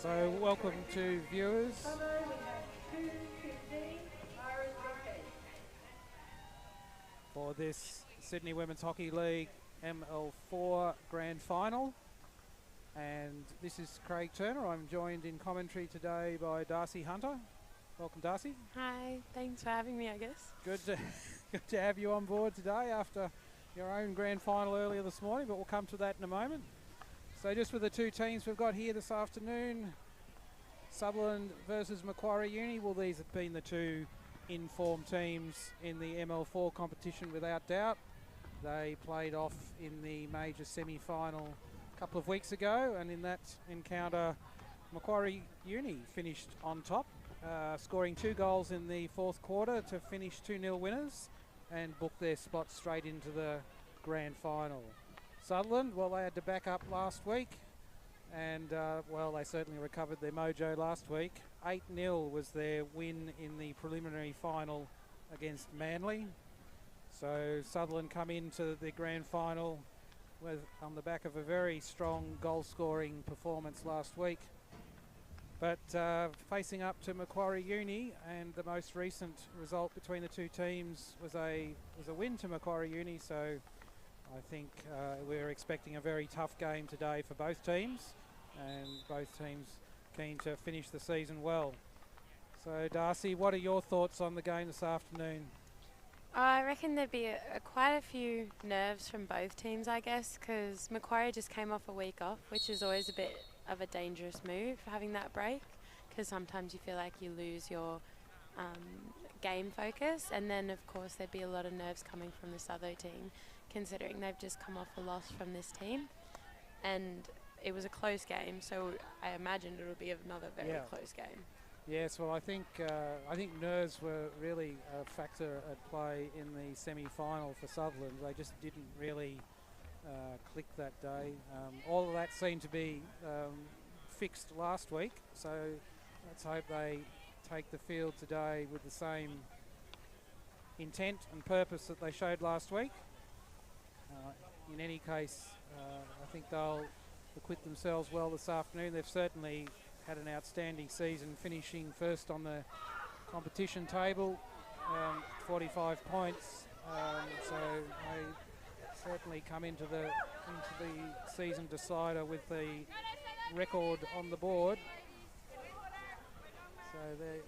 So welcome to viewers for this Sydney Women's Hockey League ML4 Grand Final. And this is Craig Turner. I'm joined in commentary today by Darcy Hunter. Welcome, Darcy. Hi, thanks for having me, I guess. Good to have you on board today after your own grand final earlier this morning, but we'll come to that in a moment. So just with the two teams we've got here this afternoon, Sutherland versus Macquarie Uni. Well, these have been the two informed teams in the ML4 competition without doubt. They played off in the major semi-final a couple of weeks ago, and in that encounter, Macquarie Uni finished on top, scoring 2 goals in the fourth quarter to finish 2-0 winners and book their spot straight into the grand final. Sutherland, well, they had to back up last week, and well, they certainly recovered their mojo last week. 8-0 was their win in the preliminary final against Manly. So Sutherland come into the grand final with on the back of a very strong goal-scoring performance last week. But facing up to Macquarie Uni, and the most recent result between the two teams was a win to Macquarie Uni. So I think we're expecting a very tough game today for both teams, and both teams keen to finish the season well. So Darcy, what are your thoughts on the game this afternoon? I reckon there'd be quite a few nerves from both teams, I guess, because Macquarie just came off a week off, which is always a bit of a dangerous move, having that break, because sometimes you feel like you lose your game focus. And then, of course, there'd be a lot of nerves coming from this other team, considering they've just come off a loss from this team. And it was a close game, so I imagined it'll be another very close game. Yes, well, I think nerves were really a factor at play in the semi-final for Sutherland. They just didn't really click that day. All of that seemed to be fixed last week, so let's hope they take the field today with the same intent and purpose that they showed last week. In any case, I think they'll acquit themselves well this afternoon. They've certainly had an outstanding season, finishing first on the competition table, 45 points. So they certainly come into the season decider with the record on the board. So the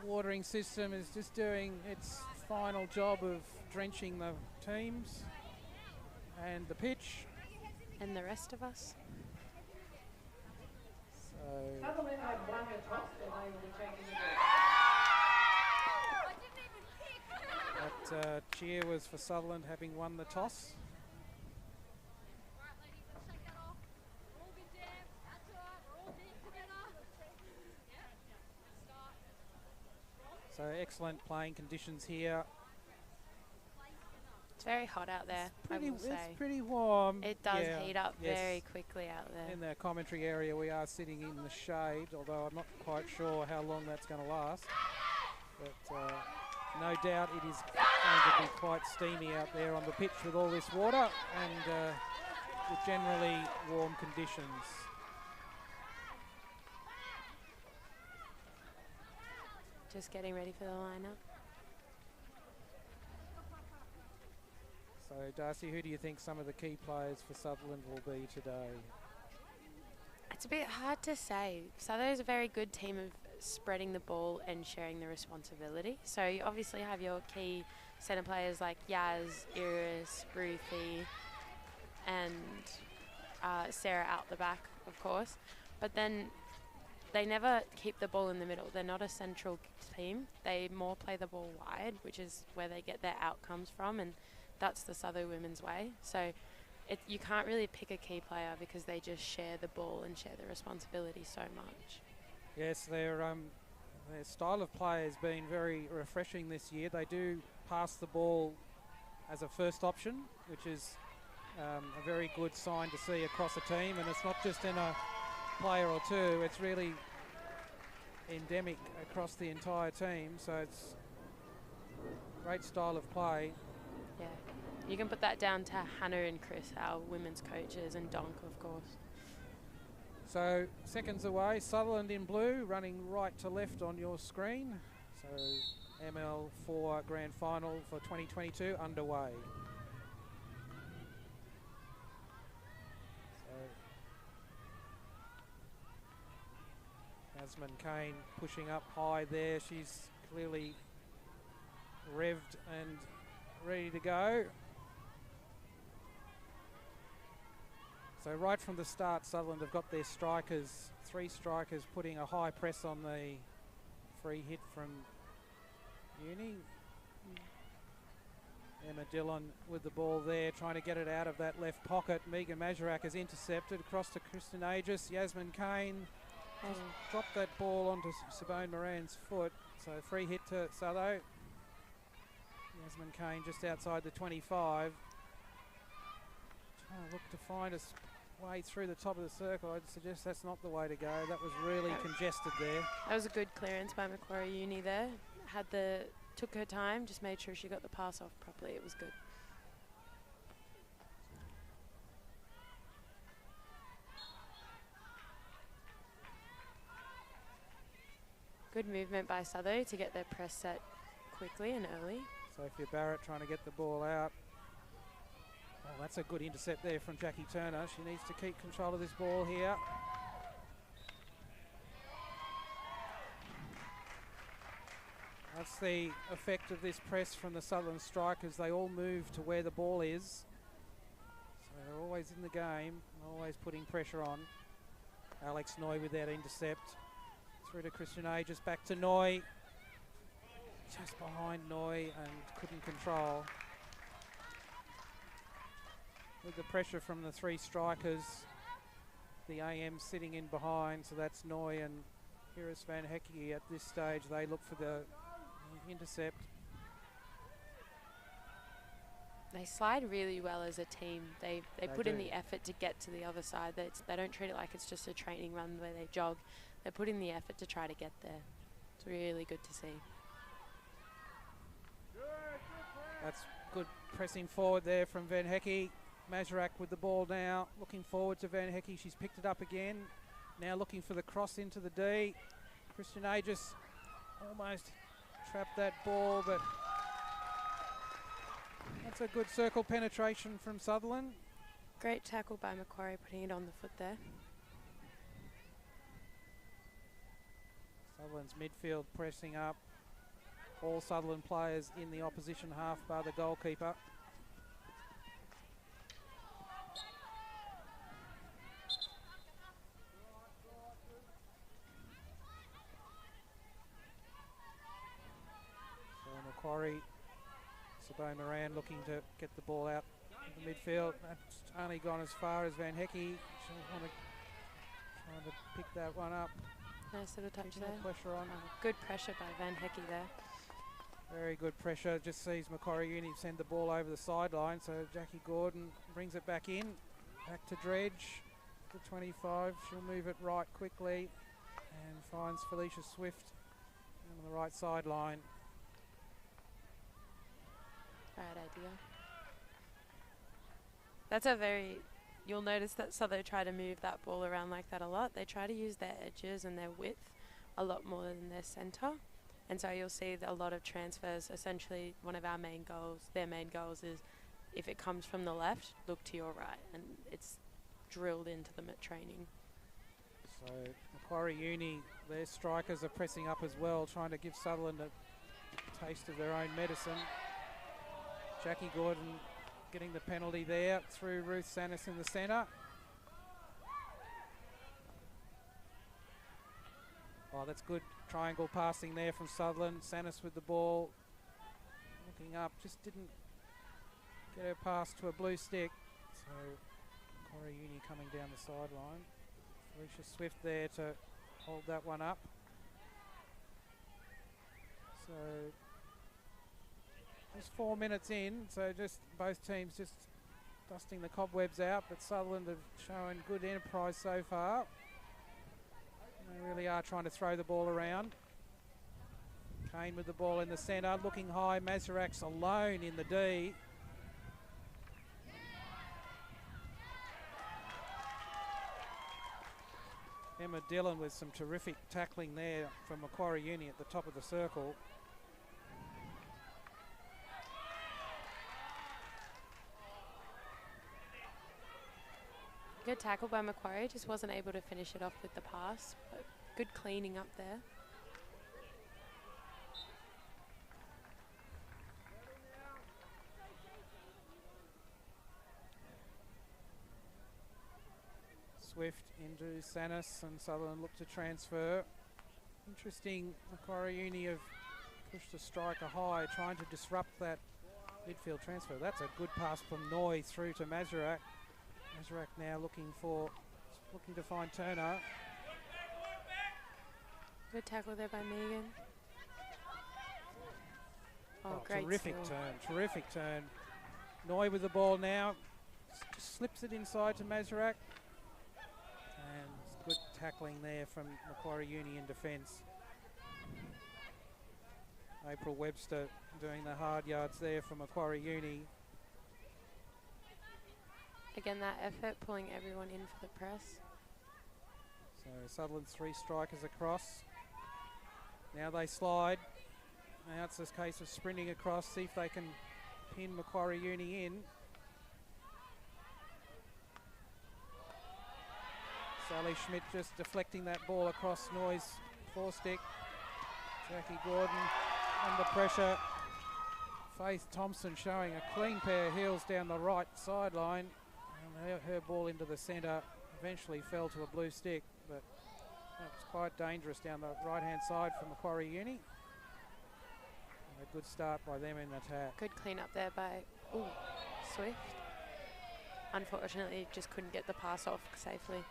watering system is just doing its final job of drenching the teams and the pitch. And the rest of us. Sutherland had won the toss, but they will be taking the ball. That cheer was for Sutherland having won the toss. So excellent playing conditions here. It's very hot out there, I will say. It's pretty warm. It does heat up very quickly out there. In the commentary area we are sitting in the shade, although I'm not quite sure how long that's going to last. But no doubt it is going to be quite steamy out there on the pitch with all this water and with generally warm conditions. Just getting ready for the lineup. So Darcy, who do you think some of the key players for Sutherland will be today? It's a bit hard to say. Sutherland is a very good team of spreading the ball and sharing the responsibility. So you obviously have your key centre players like Yaz, Iris, Ruthie, and Sarah out the back, of course. But then they never keep the ball in the middle. They're not a central team. They more play the ball wide, which is where they get their outcomes from, and that's the Sutho women's way. So you can't really pick a key player because they just share the ball and share the responsibility so much. Yes, their style of play has been very refreshing this year. They do pass the ball as a first option, which is a very good sign to see across a team, and it's not just in a player or two, it's really endemic across the entire team. So it's a great style of play. Yeah, you can put that down to Hannah and Chris, our women's coaches, and Donk, of course. So seconds away, Sutherland in blue, running right to left on your screen. So ML4 Grand Final for 2022 underway. So Yasmin Kane pushing up high there. She's clearly revved and ready to go. So right from the start, Sutherland have got their strikers, 3 strikers, putting a high press on the free hit from Uni. Emma Dillon with the ball there, trying to get it out of that left pocket. Megan Mazurak has intercepted across to Kristen Aegis. Yasmin Kane just dropped that ball onto Sabone Moran's foot. So free hit to Sutho. Yasmin Kane just outside the 25. Trying to look to find us way through the top of the circle. I'd suggest that's not the way to go. That was really congested there. That was a good clearance by Macquarie Uni there. Took her time, just made sure she got the pass off properly. It was good. Good movement by Sutho to get their press set quickly and early. Sophia Barrett trying to get the ball out. Oh, that's a good intercept there from Jackie Turner. She needs to keep control of this ball here. That's the effect of this press from the Sutherland strikers. They all move to where the ball is. So they're always in the game, always putting pressure on. Alex Noy with that intercept. Through to Christian Aegis, back to Noy. Just behind Noy and couldn't control. With the pressure from the 3 strikers, the AM sitting in behind, so that's Noy and Iris Van Hecke at this stage. They look for the intercept. They slide really well as a team. They put in do. the effort to get to the other side. They don't treat it like it's just a training run where they jog. They put in the effort to try to get there. It's really good to see. That's good pressing forward there from Van Hecke. Mazurak with the ball now, looking forward to Van Hecke. She's picked it up again. Now looking for the cross into the D. Christian Aegis almost trapped that ball, but that's a good circle penetration from Sutherland. Great tackle by Macquarie, putting it on the foot there. Sutherland's midfield pressing up. All Sutherland players in the opposition half bar the goalkeeper. So Macquarie, Sabone Moran looking to get the ball out of the midfield. That's only gone as far as Van Hecke. She'll want to try to pick that one up. Nice little touch Keeping there. the pressure on. Good pressure by Van Hecke there. Very good pressure. Just sees Macquarie Uni send the ball over the sideline. So Jackie Gordon brings it back in. Back to Dredge. To 25. She'll move it right quickly and finds Felicia Swift on the right sideline. Bad idea. You'll notice that Sutho try to move that ball around like that a lot. They try to use their edges and their width a lot more than their centre. And so you'll see a lot of transfers. Essentially, one of our main goals, their main goals is if it comes from the left, look to your right. And it's drilled into them at training. So Macquarie Uni, their strikers are pressing up as well, trying to give Sutherland a taste of their own medicine. Jackie Gordon getting the penalty there through Ruth Sanis in the centre. Oh, that's good triangle passing there from Sutherland. Sanis with the ball. Looking up, just didn't get her pass to a blue stick. So Macquarie Uni coming down the sideline. Felicia Swift there to hold that one up. So just 4 minutes in, so just both teams just dusting the cobwebs out, but Sutherland have shown good enterprise so far. They really are trying to throw the ball around. Kane with the ball in the centre, looking high. Mazurak's alone in the D. Emma Dillon with some terrific tackling there from Macquarie Uni at the top of the circle. Good tackle by Macquarie, just wasn't able to finish it off with the pass, but good cleaning up there. Swift into Sanis, and Sutherland look to transfer. Interesting, Macquarie Uni have pushed the striker high, trying to disrupt that midfield transfer. That's a good pass from Noy through to Mazurek. Mazurek now looking to find Turner. Good tackle there by Megan. Oh, great terrific skill. terrific turn. Noy with the ball now, just slips it inside to Mazurek. And good tackling there from Macquarie Uni in defence. April Webster doing the hard yards there for Macquarie Uni. Again, that effort, pulling everyone in for the press. So Sutherland's 3 strikers across. Now they slide. Now it's this case of sprinting across, see if they can pin Macquarie Uni in. Sally Schmidt just deflecting that ball across Noy's 4-stick. Jackie Gordon under pressure. Faith Thompson showing a clean pair of heels down the right sideline. And her ball into the centre eventually fell to a blue stick, but that was quite dangerous down the right-hand side for Macquarie Uni. And a good start by them in attack. Good clean up there by Swift. Unfortunately, just couldn't get the pass off safely.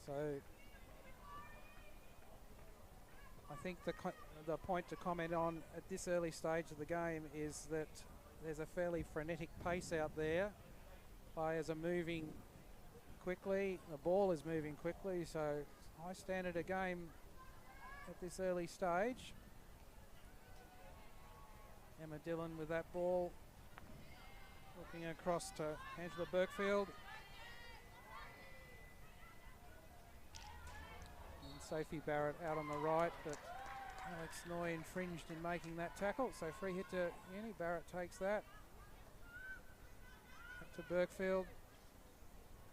So I think the point to comment on at this early stage of the game is that there's a fairly frenetic pace out there. Players are moving quickly, the ball is moving quickly, so high standard of game at this early stage. Emma Dillon with that ball, looking across to Angela Burkfield. Sophie Barrett out on the right, but Alex Noy infringed in making that tackle. So free hit to Uni. Barrett takes that. Up to Burkfield.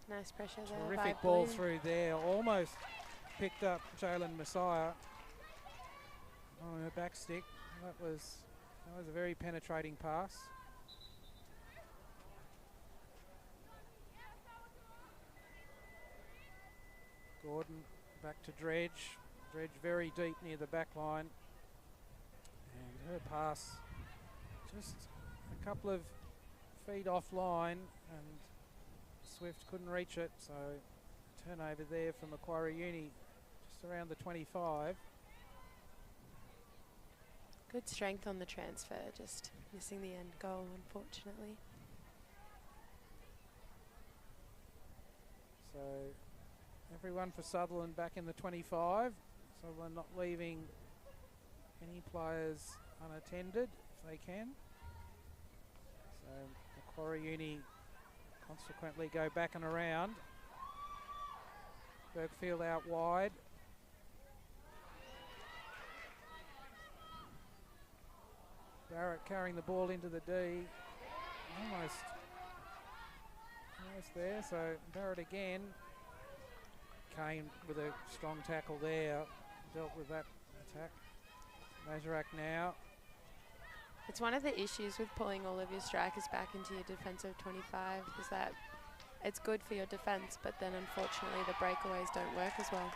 Nice pressure there. Terrific ball through there. Almost picked up Jalen Messiah on her back stick. That was a very penetrating pass. Gordon back to Dredge. Dredge very deep near the back line. And her pass just a couple of feet offline, and Swift couldn't reach it. So turnover there for Macquarie Uni, just around the 25. Good strength on the transfer, just missing the end goal, unfortunately. So everyone for Sutherland back in the 25. Sutherland not leaving any players unattended if they can. So Macquarie Uni consequently go back and around. Burkfield out wide. Barrett carrying the ball into the D. Almost there, so Barrett again. Kane with a strong tackle there, dealt with that attack. Mazurek now. It's one of the issues with pulling all of your strikers back into your defensive 25 is that it's good for your defence, but then unfortunately the breakaways don't work as well.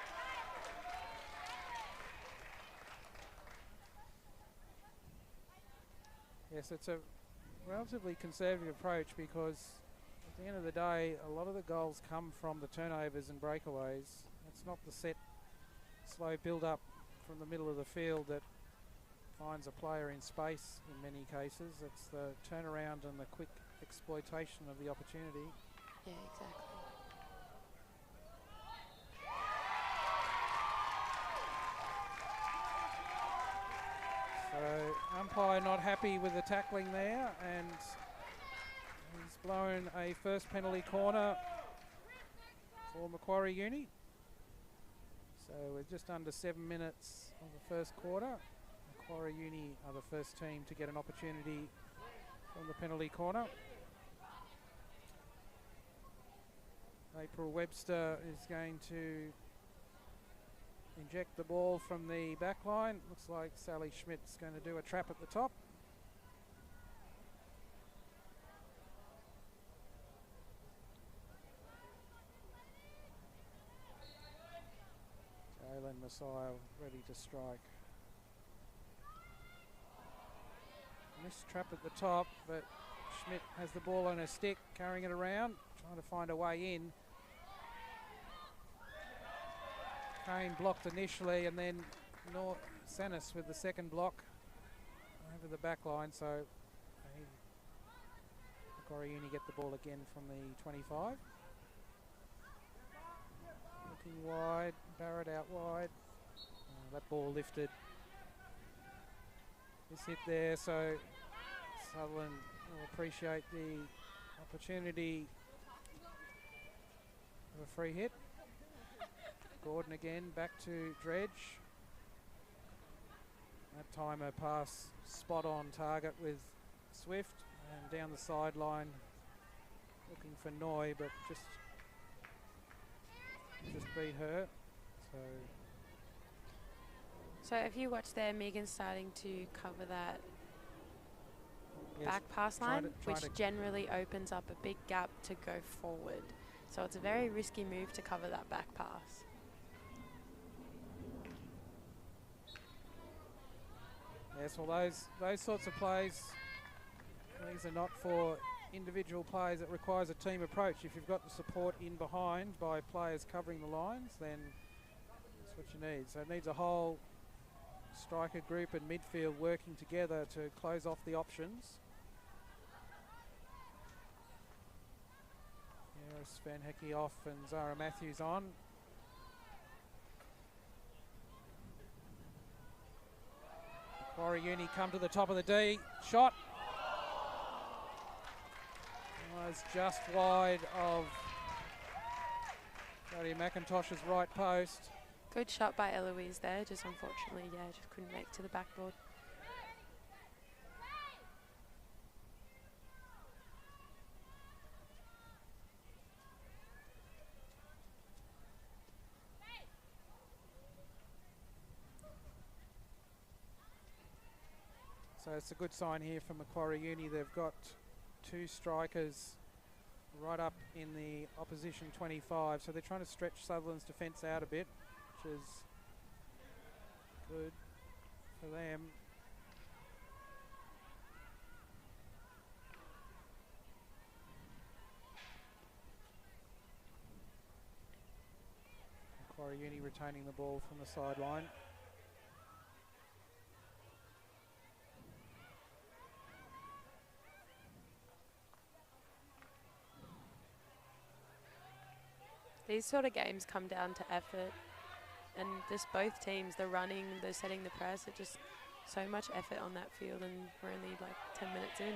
Yes, it's a relatively conservative approach because at the end of the day, a lot of the goals come from the turnovers and breakaways. It's not the set, slow build-up from the middle of the field that finds a player in space in many cases. It's the turnaround and the quick exploitation of the opportunity. Yeah, exactly. Umpire not happy with the tackling there, and he's blown a first penalty corner for Macquarie Uni. So we're just under 7 minutes of the first quarter. Macquarie Uni are the first team to get an opportunity from the penalty corner. April Webster is going to inject the ball from the back line. Looks like Sally Schmidt's going to do a trap at the top. Jalen Messiah ready to strike. Missed trap at the top, but Schmidt has the ball on her stick, carrying it around, trying to find a way in. Kane blocked initially, and then Sanis with the second block over the back line. So Macquarie Uni get the ball again from the 25. Looking wide, Barrett out wide. That ball lifted. This hit there, so Sutherland will appreciate the opportunity of a free hit. Gordon again, back to Dredge. That time her pass spot on target with Swift, and down the sideline looking for Noy, but just beat her. So if you watch there, Megan's starting to cover that back pass line, which generally opens up a big gap to go forward. So it's a very risky move to cover that back pass. Yes, well those sorts of plays, these are not for individual players. It requires a team approach. If you've got the support in behind by players covering the lines, then that's what you need. So it needs a whole striker group and midfield working together to close off the options. Harris Van Hecke off and Zara Matthews on. Macquarie Uni come to the top of the D. Shot was just wide of Jodie McIntosh's right post. Good shot by Eloise there, just unfortunately, just couldn't make to the backboard. So it's a good sign here from Macquarie Uni. They've got two strikers right up in the opposition 25. So they're trying to stretch Sutherland's defence out a bit, which is good for them. Macquarie Uni retaining the ball from the sideline. These sort of games come down to effort, and just both teams, the running, the setting the press, it's just so much effort on that field, and we're only like 10 minutes in.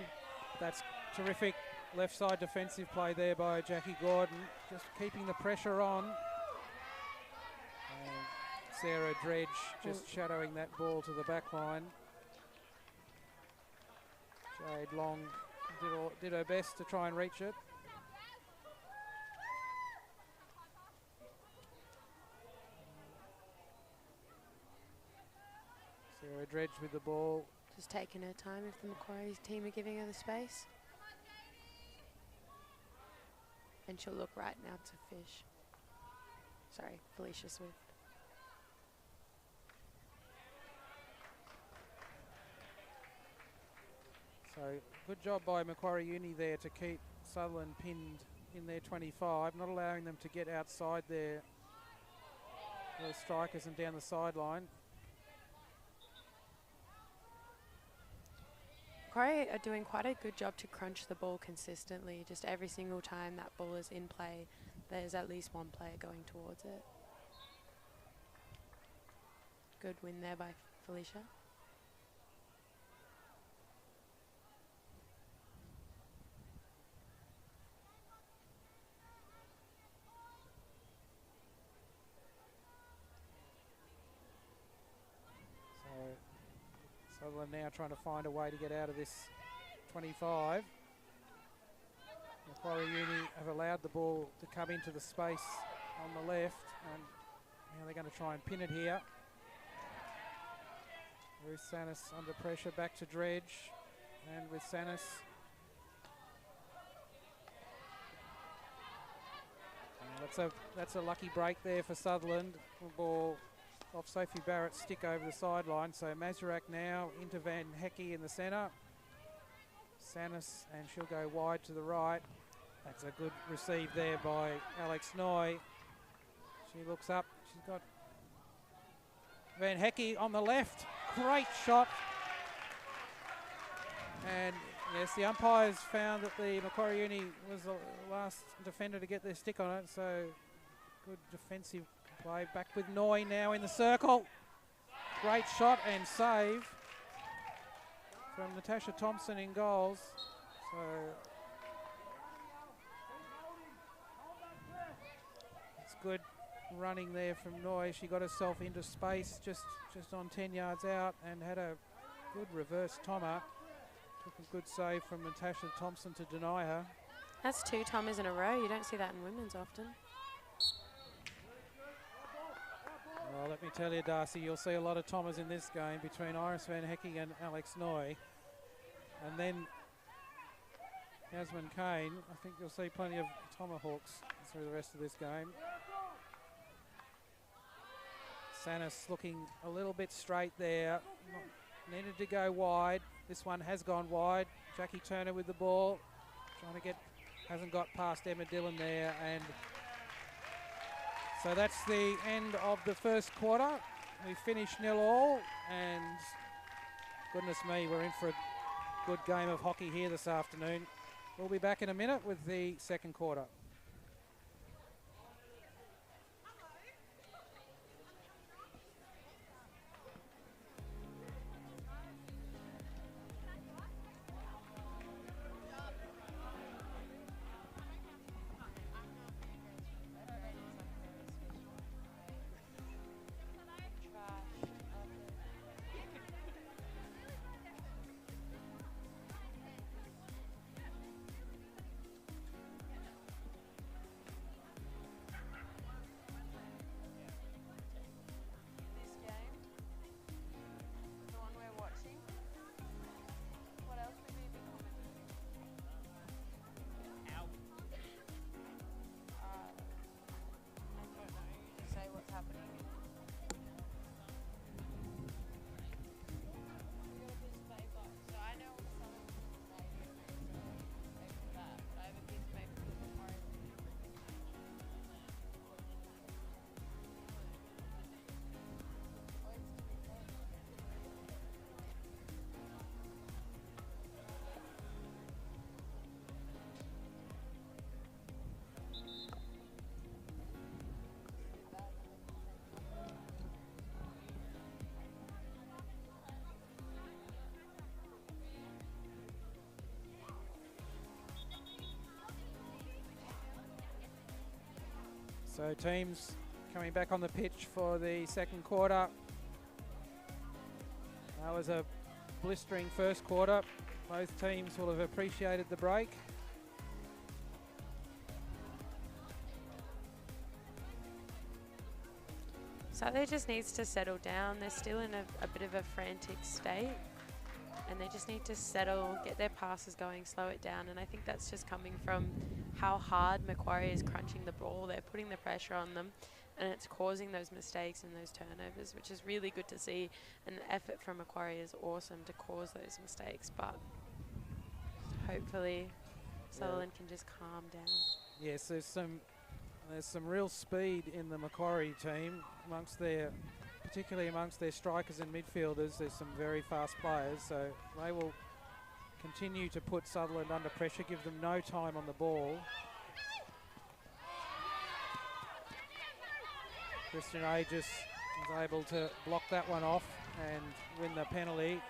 That's terrific left side defensive play there by Jackie Gordon, just keeping the pressure on. And Sarah Dredge just shadowing that ball to the back line. Jade Long did her best to try and reach it. Sarah Dredge with the ball. Just taking her time if the Macquarie's team are giving her the space. And she'll look right now to Fish. Sorry, Felicia Swift. So good job by Macquarie Uni there to keep Sutherland pinned in their 25, not allowing them to get outside their strikers and down the sideline. Macquarie are doing quite a good job to crunch the ball consistently. Just every single time that ball is in play, there's at least one player going towards it. Good win there by Felicia. Sutherland now trying to find a way to get out of this 25. Macquarie Uni have allowed the ball to come into the space on the left, and now they're going to try and pin it here. Ruth Sanis under pressure, back to Dredge, and with Sanis. That's a lucky break there for Sutherland. The ball off Sophie Barrett's stick over the sideline. So Mazurak now into Van Hecke in the centre. Sanis, and she'll go wide to the right. That's a good receive there by Alex Noy. She looks up. She's got Van Hecke on the left. Great shot. And yes, the umpires found that the Macquarie Uni was the last defender to get their stick on it. So good defensive play. Back with Noy now in the circle. Great shot and save from Natasha Thompson in goals. So it's good running there from Noy. She got herself into space just on 10 yards out and had a good reverse tommer. Took a good save from Natasha Thompson to deny her. That's 2 tommers in a row. You don't see that in women's often. Well, let me tell you, Darcy, you'll see a lot of tommers in this game between Iris Van Hecke and Alex Noy. And then Yasmin Kane, I think you'll see plenty of tomahawks through the rest of this game. Sanis looking a little bit straight there. Needed to go wide. This one has gone wide. Jackie Turner with the ball. Trying to get, hasn't got past Emma Dillon there. And so that's the end of the first quarter. We finished 0-0, and goodness me, we're in for a good game of hockey here this afternoon. We'll be back in a minute with the second quarter. So teams coming back on the pitch for the second quarter. That was a blistering first quarter. Both teams will have appreciated the break. Sutho just needs to settle down. They're still in a bit of a frantic state, and they just need to settle, get their passes going, slow it down. And I think that's just coming from how hard Macquarie is crunching the ball. They're putting the pressure on them, and it's causing those mistakes and those turnovers, which is really good to see. And the effort from Macquarie is awesome to cause those mistakes, but hopefully Sutherland can just calm down. Yes, there's some real speed in the Macquarie team particularly amongst their strikers and midfielders. There's some very fast players, so they will continue to put Sutherland under pressure, give them no time on the ball. Christian Aegis is able to block that one off and win the penalty.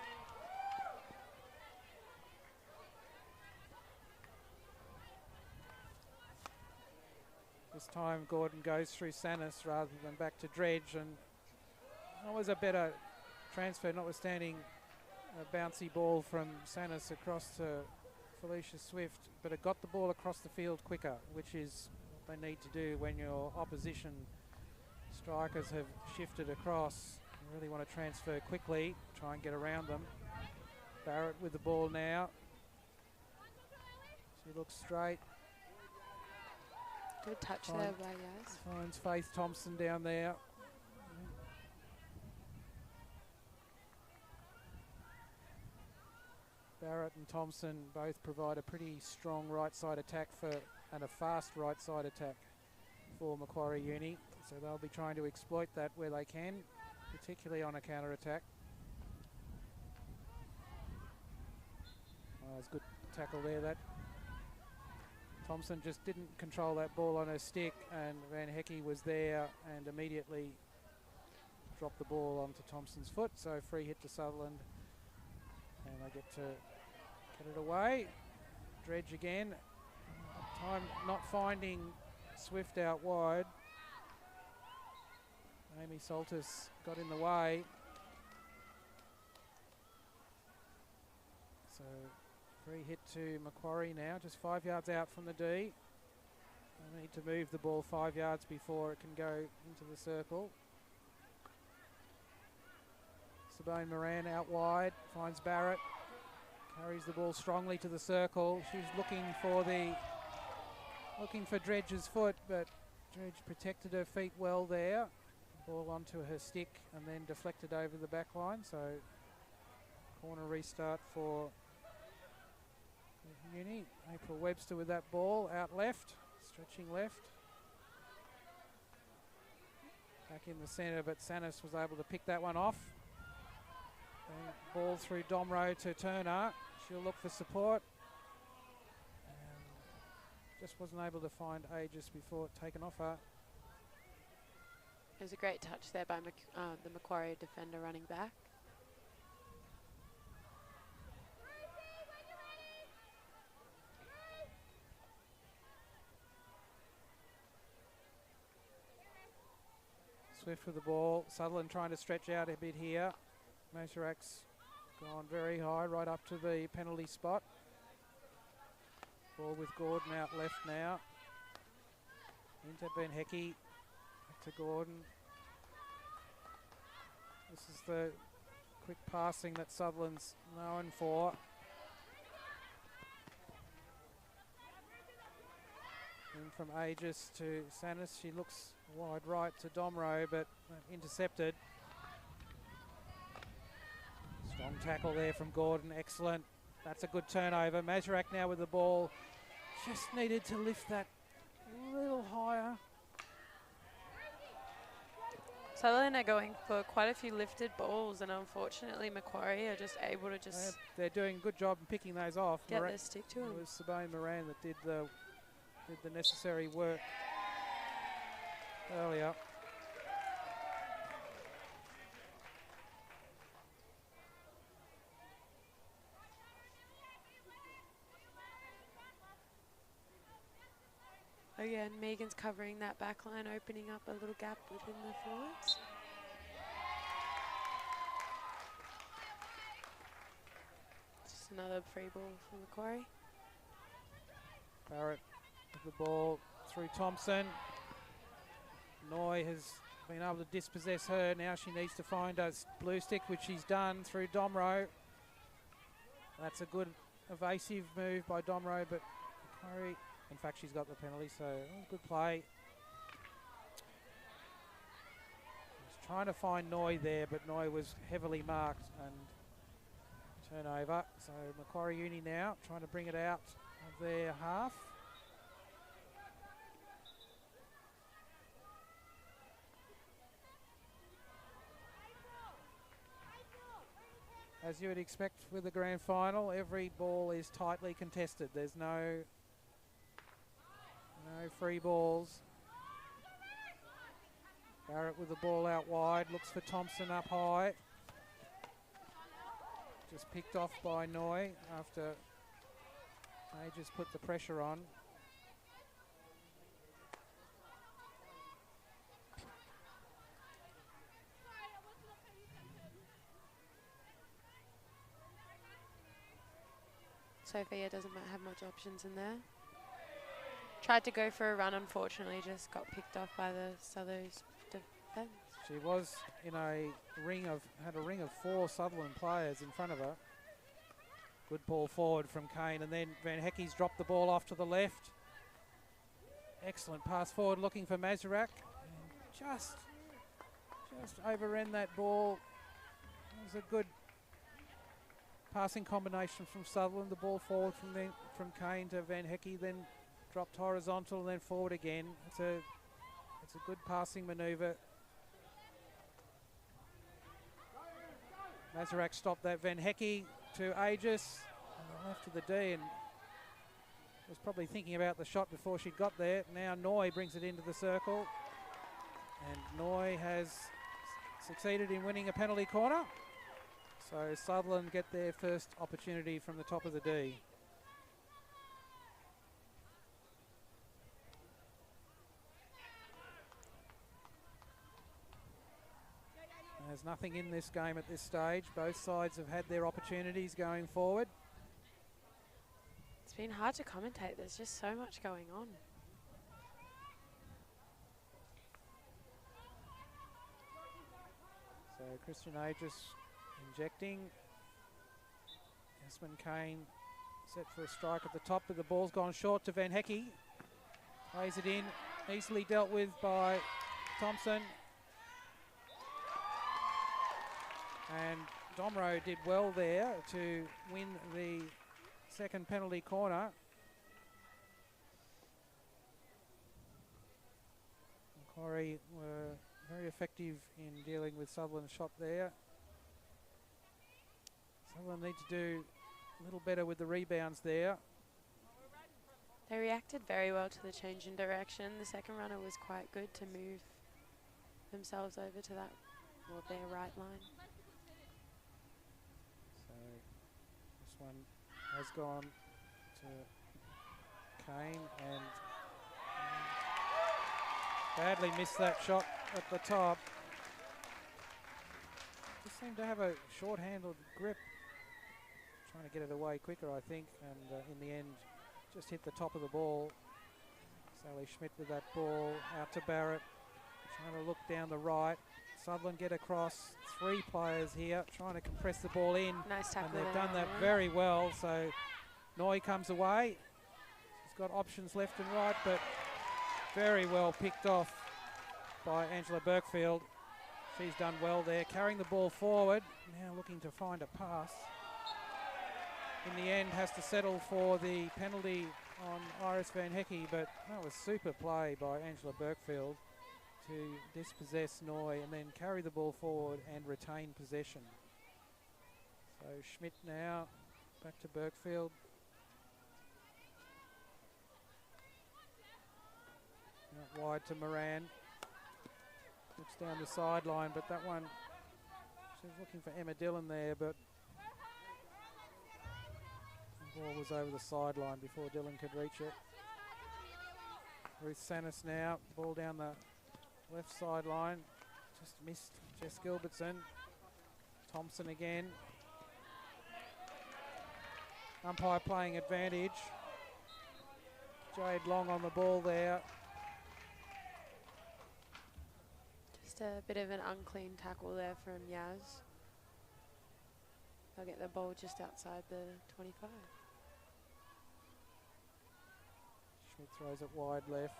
This time Gordon goes through Sanis rather than back to Dredge, and that was a better transfer, notwithstanding a bouncy ball from Sanis across to Felicia Swift, but it got the ball across the field quicker, which is what they need to do when your opposition strikers have shifted across. You really want to transfer quickly, try and get around them. Barrett with the ball now. She looks straight. Good touch there by Yaz. Finds Faith Thompson down there. Barrett and Thompson both provide a pretty strong right side attack and a fast right side attack for Macquarie Uni. So they'll be trying to exploit that where they can, particularly on a counter attack. Oh, it's a good tackle there. That Thompson just didn't control that ball on her stick, and Van Hekke was there and immediately dropped the ball onto Thompson's foot. So free hit to Sutherland, and they get to get it away. Dredge again. Time not finding Swift out wide. Amy Saltis got in the way. So free hit to Macquarie now, just 5 yards out from the D. They need to move the ball 5 yards before it can go into the circle. Sabine Moran out wide, finds Barrett, carries the ball strongly to the circle. She's looking for Dredge's foot, but Dredge protected her feet well there. Ball onto her stick and then deflected over the back line. So corner restart for Uni. April Webster with that ball out left, stretching left. Back in the centre, but Sanis was able to pick that one off. And ball through Domro to Turner. She'll look for support. Just wasn't able to find Aegis before it taken off her. It was a great touch there by the Macquarie defender running back. Swift with the ball. Sutherland trying to stretch out a bit here. Mazurak's gone very high, right up to the penalty spot. Ball with Gordon out left now. Into Ben Hecky. Back to Gordon. This is the quick passing that Sutherland's known for. In from Aegis to Sanis. She looks wide right to Domro, but intercepted. Strong tackle there from Gordon. Excellent. That's a good turnover. Mazurak now with the ball. Just needed to lift that a little higher. Sutherland are going for quite a few lifted balls, and unfortunately Macquarie are just able to just they're doing a good job in picking those off. Get their stick to them. It was Sabine Moran that did the necessary work earlier. Again, Megan's covering that back line, opening up a little gap within the forwards. Just another free ball from Macquarie. Barrett with the ball through Thompson. Noy has been able to dispossess her. Now she needs to find a blue stick, which she's done through Domro. That's a good evasive move by Domro, but Macquarie, in fact, she's got the penalty, so good play. She's trying to find Noy there, but Noy was heavily marked and turnover. So Macquarie Uni now trying to bring it out of their half. As you would expect with the grand final, every ball is tightly contested. There's no free balls. Barrett with the ball out wide, looks for Thompson up high. Just picked off by Noy after they just put the pressure on. Sophia doesn't have much options in there. Tried to go for a run, unfortunately, just got picked off by the Sutho's defence. She was in a had a ring of 4 Sutherland players in front of her. Good ball forward from Kane, and then Van Hecke's dropped the ball off to the left. Excellent pass forward, looking for Mazurek. Just overran that ball. It was a good passing combination from Sutherland. The ball forward from Kane to Van Hecke, then dropped horizontal and then forward again. It's a good passing manoeuvre. Mazurek stopped that. Van Hecke to Aegis on the left of the D, and was probably thinking about the shot before she got there. Now Noy brings it into the circle, and Noy has succeeded in winning a penalty corner. So Sutherland get their first opportunity from the top of the D. There's nothing in this game at this stage. Both sides have had their opportunities going forward. It's been hard to commentate. There's just so much going on. So Christian Aegis injecting. Yasmin Kane set for a strike at the top, but the ball's gone short to Van Hecke. Plays it in, easily dealt with by Thompson. And Domro did well there to win the second penalty corner. Macquarie were very effective in dealing with Sutherland's shot there. Sutherland need to do a little better with the rebounds there. They reacted very well to the change in direction. The second runner was quite good to move themselves over to that, or their right line. So this one has gone to Kane, and badly missed that shot at the top. Just seemed to have a short-handled grip, trying to get it away quicker, I think, and in the end just hit the top of the ball. Sally Schmidt with that ball out to Barrett, trying to look down the right. Sutherland get across, 3 players here trying to compress the ball in. Nice tackle. And they've done that very well. So Noy comes away. She's got options left and right, but very well picked off by Angela Burkfield. She's done well there, carrying the ball forward, now looking to find a pass. In the end, has to settle for the penalty on Iris Van Hecke, but that was super play by Angela Burkfield to dispossess Noy and then carry the ball forward and retain possession. So Schmidt now back to Burkfield. Out wide to Moran. Looks down the sideline, but that one, she's looking for Emma Dillon there, but the ball was over the sideline before Dillon could reach it. Ruth Sanis now, ball down the left sideline, just missed Jess Gilbertson. Thompson again. Umpire playing advantage. Jade Long on the ball there. Just a bit of an unclean tackle there from Yaz. They'll get the ball just outside the 25. Schmidt throws it wide left.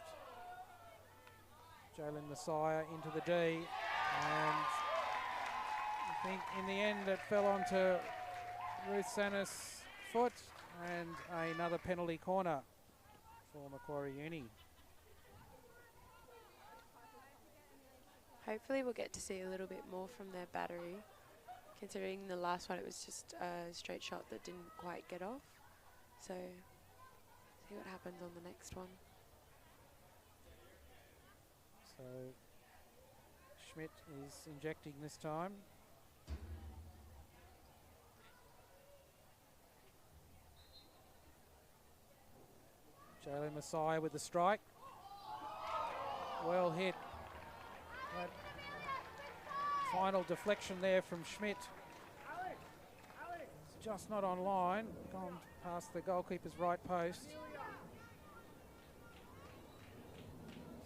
Jalen Messiah into the D, and I think in the end it fell onto Ruth Sanis' foot, and another penalty corner for Macquarie Uni. Hopefully we'll get to see a little bit more from their battery, considering the last one it was just a straight shot that didn't quite get off. So see what happens on the next one. So Schmidt is injecting this time. Jalen Messiah with the strike. Well hit. That final deflection there from Schmidt. just not on line. Gone past the goalkeeper's right post.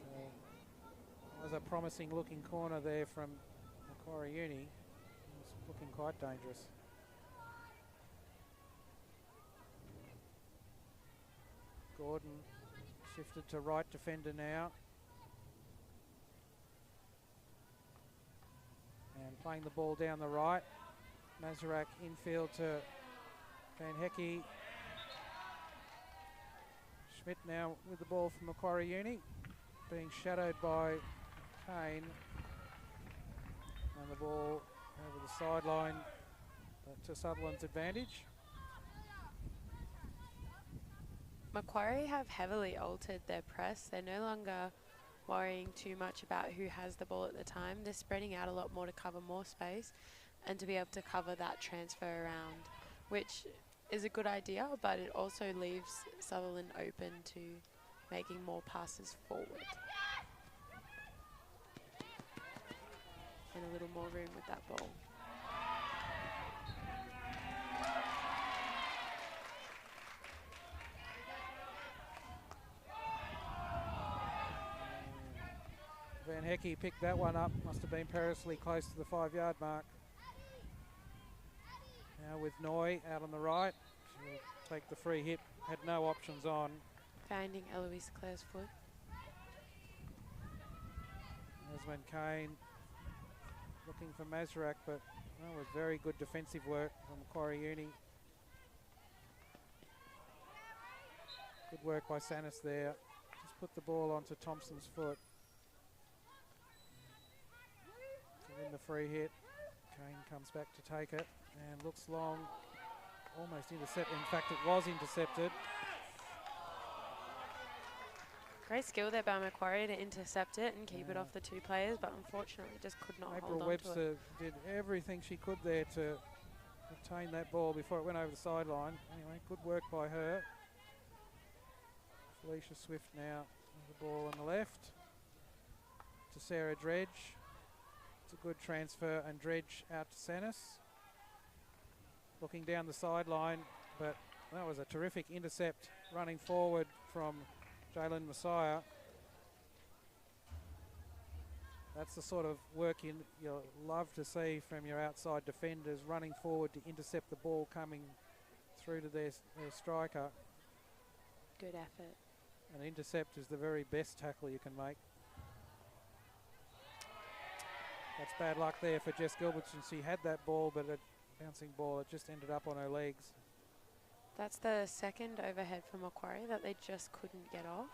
So, that was a promising looking corner there from Macquarie Uni. It's looking quite dangerous. Gordon shifted to right defender now. And playing the ball down the right. Mazurek infield to Van Hecke. Schmidt now with the ball from Macquarie Uni. Being shadowed by Kane. And the ball over the sideline to Sutherland's advantage. Macquarie have heavily altered their press. They're no longer worrying too much about who has the ball at the time. They're spreading out a lot more to cover more space and to be able to cover that transfer around, which is a good idea, but it also leaves Sutherland open to making more passes forward. And a little more room with that ball. Van Hecke picked that one up, must have been perilously close to the 5-yard mark. Now with Noy out on the right, she'll take the free hit, had no options on. Finding Eloise Clare's foot. Esmond Kane looking for Mazurek, but that was very good defensive work from Macquarie Uni. Good work by Sanis there. Just put the ball onto Thompson's foot. To win the free hit. Kane comes back to take it and looks long. Almost intercepted. In fact, it was intercepted. Great skill there by Macquarie to intercept it and keep it off the two players, but unfortunately just could not April hold on Webster to it. did everything she could there to obtain that ball before it went over the sideline. Anyway, good work by her. Felicia Swift now with the ball on the left to Sarah Dredge. It's a good transfer, and Dredge out to Sanis. Looking down the sideline, but that was a terrific intercept running forward from Jalen Messiah. That's the sort of work you'll love to see from your outside defenders, running forward to intercept the ball coming through to their striker. Good effort. An intercept is the very best tackle you can make. That's bad luck there for Jess Gilbertson. She had that ball, but a bouncing ball, it just ended up on her legs. That's the second overhead for Macquarie that they just couldn't get off.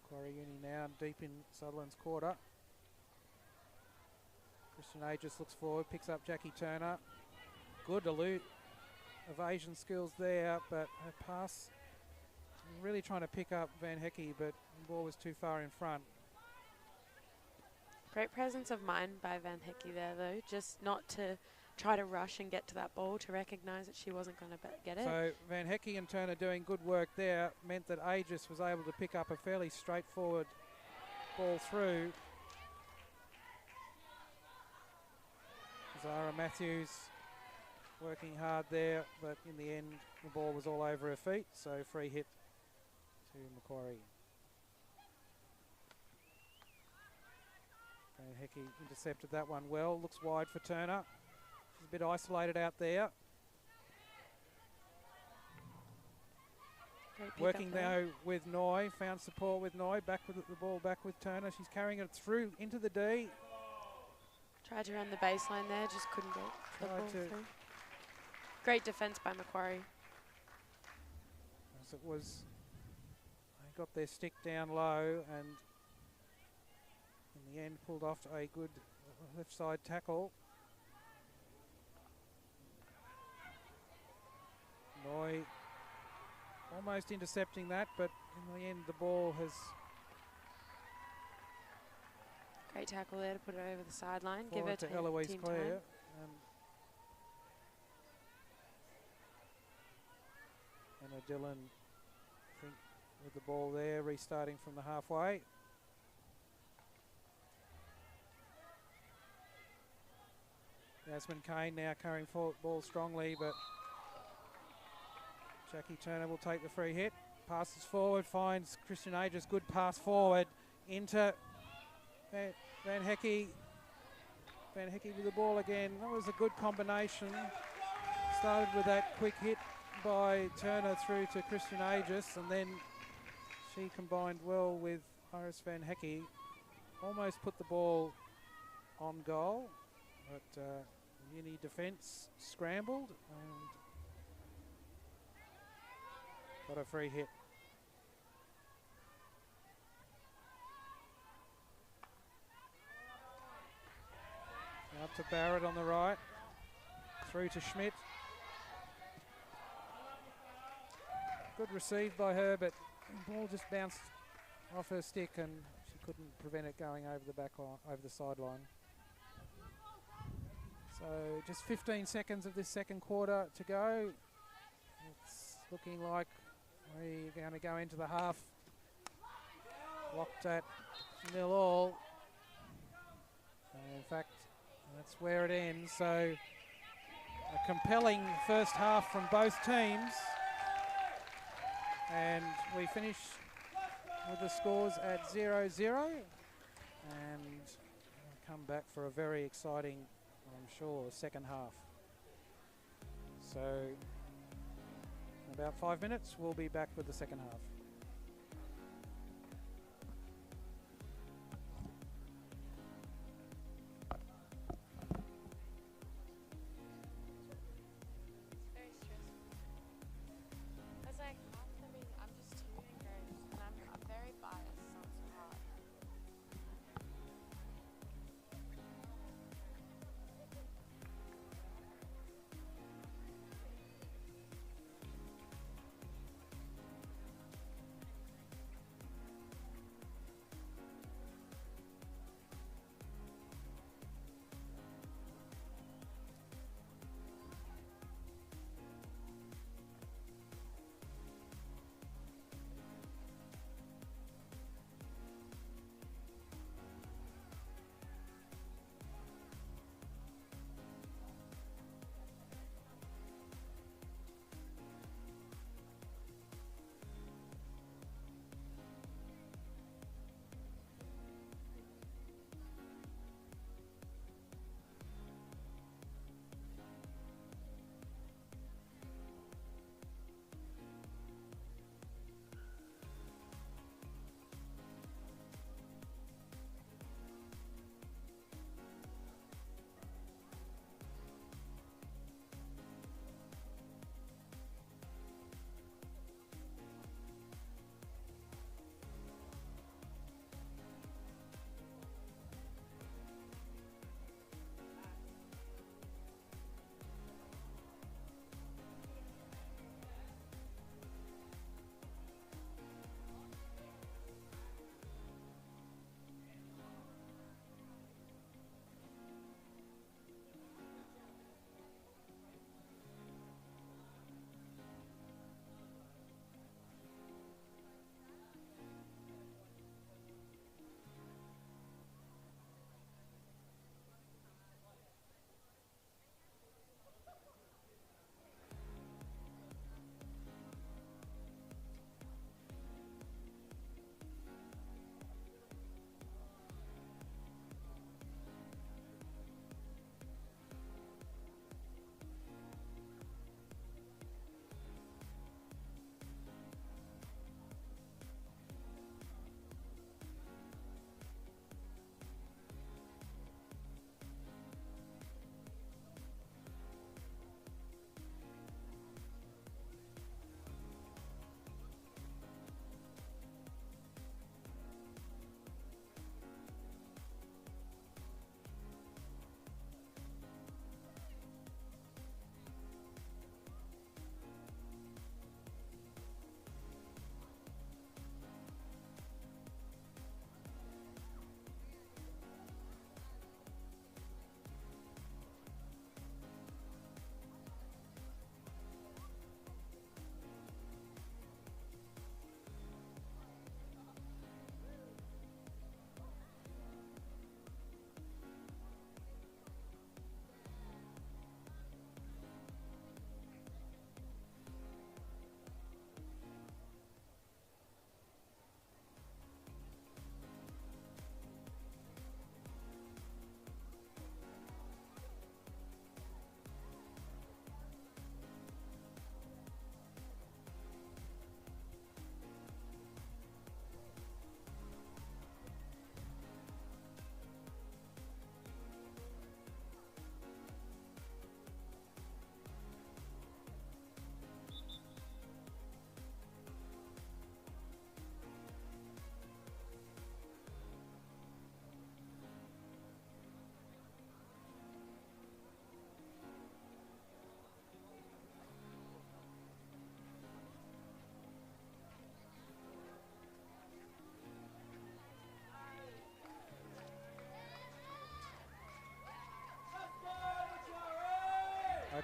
Macquarie Uni now deep in Sutherland's quarter. Christian Aegis looks forward, picks up Jackie Turner. Good evasion skills there, but her pass, really trying to pick up Van Hecke, but the ball was too far in front. Great presence of mind by Van Hecke there, though, just not to try to rush and get to that ball, to recognise that she wasn't going to get it. So Van Hecke and Turner doing good work there meant that Aegis was able to pick up a fairly straightforward ball through. Zara Matthews working hard there, but in the end the ball was all over her feet, so free hit to Macquarie. Van Hecke intercepted that one well, looks wide for Turner. She's a bit isolated out there. Working now with Noy, found support with Noy, back with the ball back with Turner. She's carrying it through into the D. Tried to run the baseline there, just couldn't get the ball through. Great defence by Macquarie. As it was, they got their stick down low and in the end pulled off a good left side tackle. Noy almost intercepting that, but in the end the ball has... Great tackle there to put it over the sideline. Give it to Eloise Clare. Anna Dillon, I think, with the ball there, restarting from the halfway. Yasmin Kane now carrying ball strongly, but Jackie Turner will take the free hit. Passes forward, finds Christian Aegis. Good pass forward into Van Hecke. Van Hecke with the ball again. That was a good combination. Started with that quick hit by Turner through to Christian Aegis, and then she combined well with Iris Van Hecke. Almost put the ball on goal, but Uni defence scrambled and got a free hit. Out to Barrett on the right, through to Schmidt. Good receive by her, but the ball just bounced off her stick and she couldn't prevent it going over the back line, over the sideline. So just 15 seconds of this second quarter to go. It's looking like we're going to go into the half locked at 0-0. In fact, that's where it ends. So a compelling first half from both teams. And we finish with the scores at 0-0. And we'll come back for a very exciting, I'm sure, second half. So in about 5 minutes, we'll be back with the second half.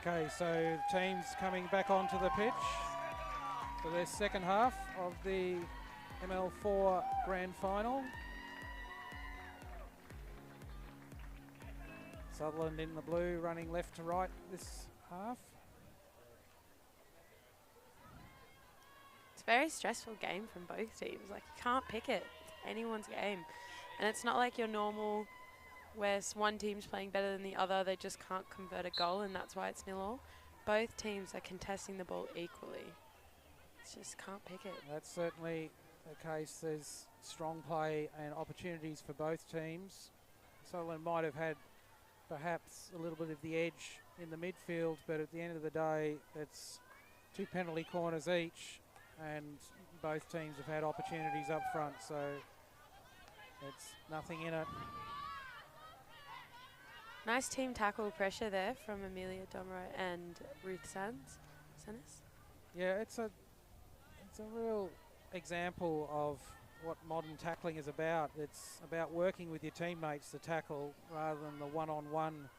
Okay, so teams coming back onto the pitch for their second half of the ML4 Grand Final. Sutherland in the blue, running left to right this half. It's a very stressful game from both teams. Like, you can't pick it. It's anyone's game. And it's not like your normal where one team's playing better than the other, they just can't convert a goal and that's why it's 0-0. Both teams are contesting the ball equally. It's just can't pick it. That's certainly the case. There's strong play and opportunities for both teams. Sutherland might have had perhaps a little bit of the edge in the midfield, but at the end of the day, it's 2 penalty corners each, and both teams have had opportunities up front, so it's nothing in it. Nice team tackle pressure there from Amelia Domro and Ruth Sands. Yeah, it's a real example of what modern tackling is about. It's about working with your teammates to tackle rather than the one-on-one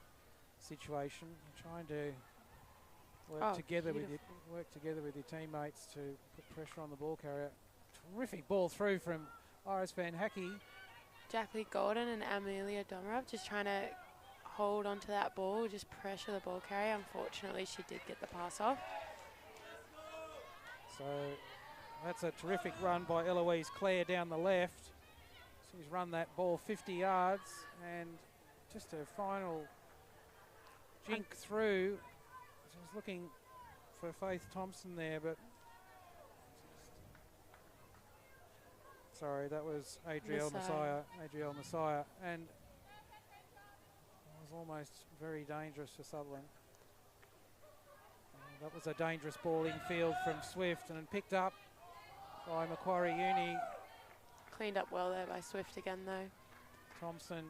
situation. You're trying to work together with your teammates to put pressure on the ball carrier. Terrific ball through from Iris Van Hackey. Jackie Gordon and Amelia Domro just trying to hold onto that ball, just pressure the ball carrier. Unfortunately, she did get the pass off. So that's a terrific run by Eloise Clare down the left. She's run that ball 50 yards and just a final jink through. She was looking for Faith Thompson there, but sorry, that was Adrielle Messiah, and it was almost very dangerous for Sutherland. That was a dangerous ball infield from Swift and picked up by Macquarie Uni. Cleaned up well there by Swift again though. Thompson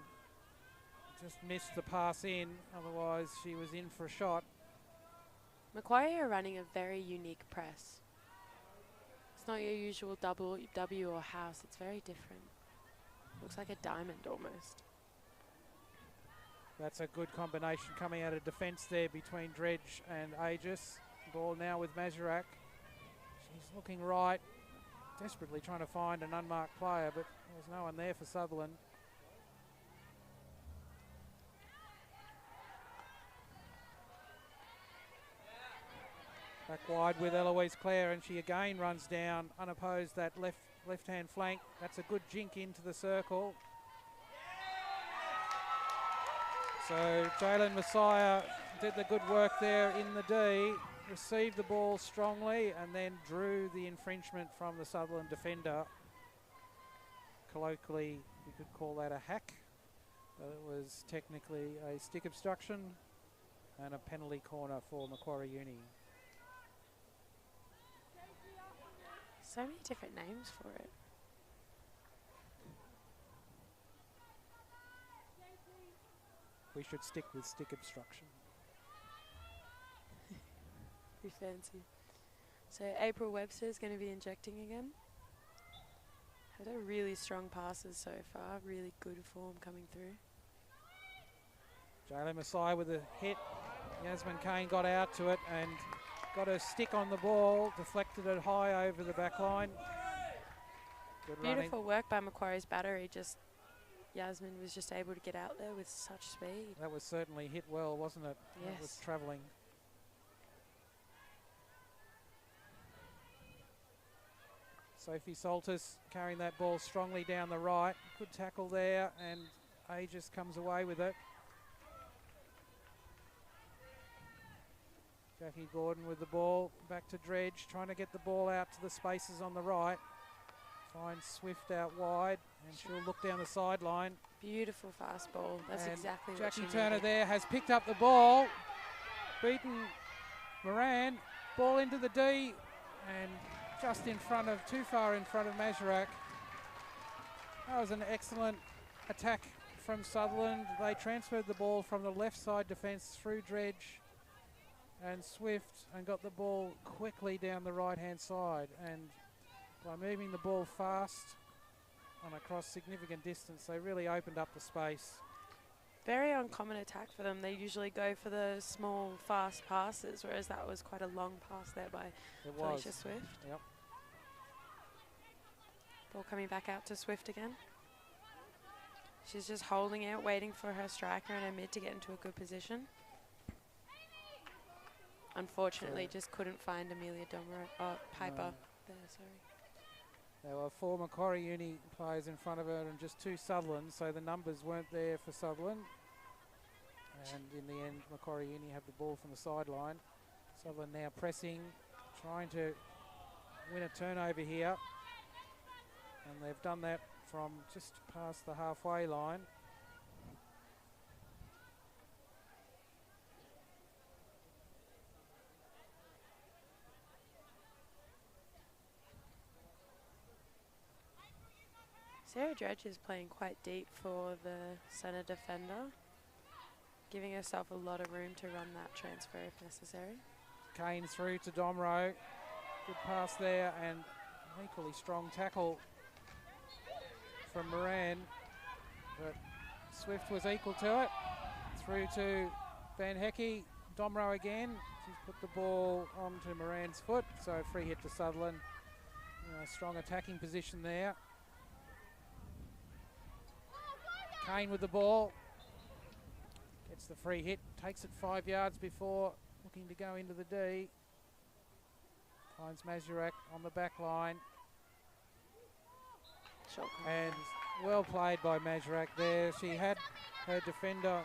just missed the pass in, otherwise she was in for a shot. Macquarie are running a very unique press. It's not your usual W or house, it's very different. Looks like a diamond almost. That's a good combination coming out of defence there between Dredge and Aegis. Ball now with Mazurek. She's looking right, desperately trying to find an unmarked player, but there's no one there for Sutherland. Back wide with Eloise Clare, and she again runs down unopposed that left-hand flank. That's a good jink into the circle. So Jalen Messiah did the good work there in the D, received the ball strongly and then drew the infringement from the Sutherland defender. Colloquially, you could call that a hack, but it was technically a stick obstruction and a penalty corner for Macquarie Uni. So many different names for it. We should stick with stick obstruction. Be fancy. So April Webster is going to be injecting again. Had a really strong passes so far. Really good form coming through. Jalen Messiah with a hit. Yasmin Kane got out to it and got a stick on the ball, deflected it high over the back line. Good Beautiful work by Macquarie's battery. Just Yasmin was just able to get out there with such speed. That was certainly hit well, wasn't it? Yes. That was travelling. Sophie Saltis carrying that ball strongly down the right. Good tackle there, and Aegis comes away with it. Jackie Gordon with the ball, back to Dredge, trying to get the ball out to the spaces on the right. Finds Swift out wide, and she'll look down the sideline. Beautiful fast ball. That's and exactly what Jackie she Turner needed. there has picked up the ball, beaten Moran, ball into the D, and just in front of, too far in front of Mazurek. That was an excellent attack from Sutherland. They transferred the ball from the left side defence through Dredge and Swift and got the ball quickly down the right hand side, and by moving the ball fast and across significant distance, they really opened up the space. Very uncommon attack for them. They usually go for the small, fast passes, whereas that was quite a long pass there by Felicia Swift. Yep. Ball coming back out to Swift again. She's just holding out, waiting for her striker and her mid to get into a good position. Unfortunately, just couldn't find Amelia Piper there, sorry. There were 4 Macquarie Uni players in front of her and just 2 Sutherland, so the numbers weren't there for Sutherland. And in the end, Macquarie Uni have the ball from the sideline. Sutherland now pressing, trying to win a turnover here. And they've done that from just past the halfway line. Sarah Dredge is playing quite deep for the centre defender, giving herself a lot of room to run that transfer if necessary. Kane through to Domro. Good pass there and an equally strong tackle from Moran. But Swift was equal to it. Through to Van Hecke. Domro again. She's put the ball onto Moran's foot. So free hit to Sutherland. Strong attacking position there. Kane with the ball, gets the free hit, takes it 5 yards before looking to go into the D. Finds Mazurek on the back line. And well played by Mazurek there. She had her defender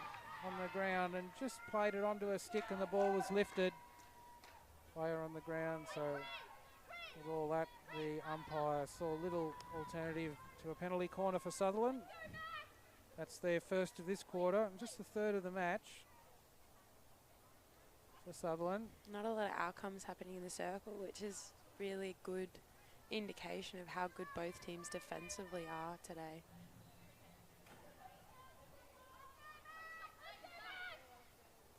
on the ground and just played it onto her stick and the ball was lifted. Player on the ground, so with all that, the umpire saw little alternative to a penalty corner for Sutherland. That's their first of this quarter, and just the third of the match for Sutherland. Not a lot of outcomes happening in the circle, which is really a good indication of how good both teams defensively are today.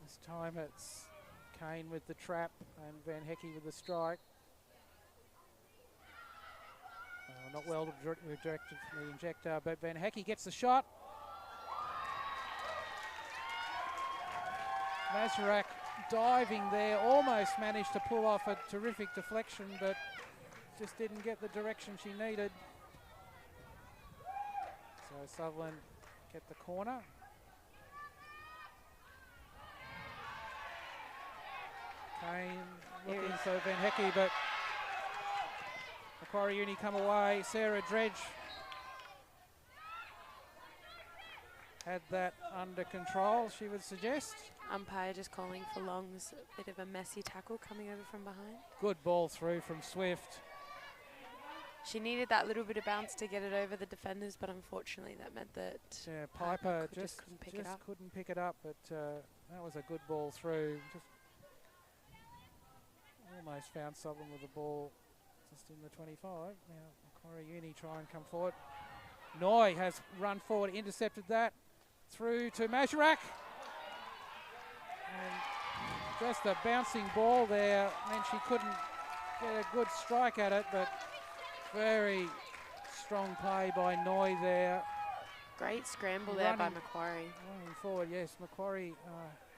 This time it's Kane with the trap and Van Hecke with the strike. Not well directed from the injector, but Van Hecke gets the shot. Mazurek diving there, almost managed to pull off a terrific deflection, but just didn't get the direction she needed. So Sutherland get the corner. Kane looking for Van Hecke, but Macquarie Uni come away. Sarah Dredge had that under control, she would suggest. Umpire just calling for longs, a bit of a messy tackle coming over from behind. Good ball through from Swift. She needed that little bit of bounce to get it over the defenders, but unfortunately that meant that Piper just couldn't pick it up. Couldn't pick it up, but that was a good ball through. Just almost found Sutherland with the ball just in the 25. Now Macquarie Uni try and come forward. Noy has run forward, intercepted that. Through to Mazurek. And just a bouncing ball there meant she couldn't get a good strike at it, but very strong play by Noy there. Great scramble there by Macquarie. Running forward, yes. Macquarie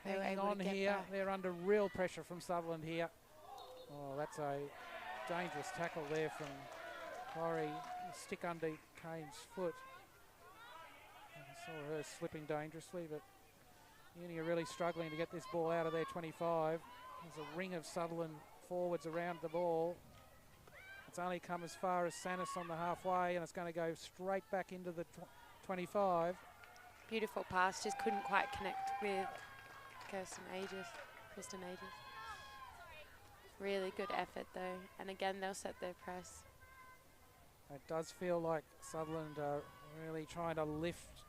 hanging on here. Back. They're under real pressure from Sutherland here. Oh, that's a dangerous tackle there from Macquarie. Stick under Kane's foot. I saw her slipping dangerously, but Uni are really struggling to get this ball out of their 25. There's a ring of Sutherland forwards around the ball. It's only come as far as Sanis on the halfway, and it's going to go straight back into the 25. Beautiful pass, just couldn't quite connect with Kristen Aegis. Really good effort though, and again they'll set their press. It does feel like Sutherland are really trying to lift,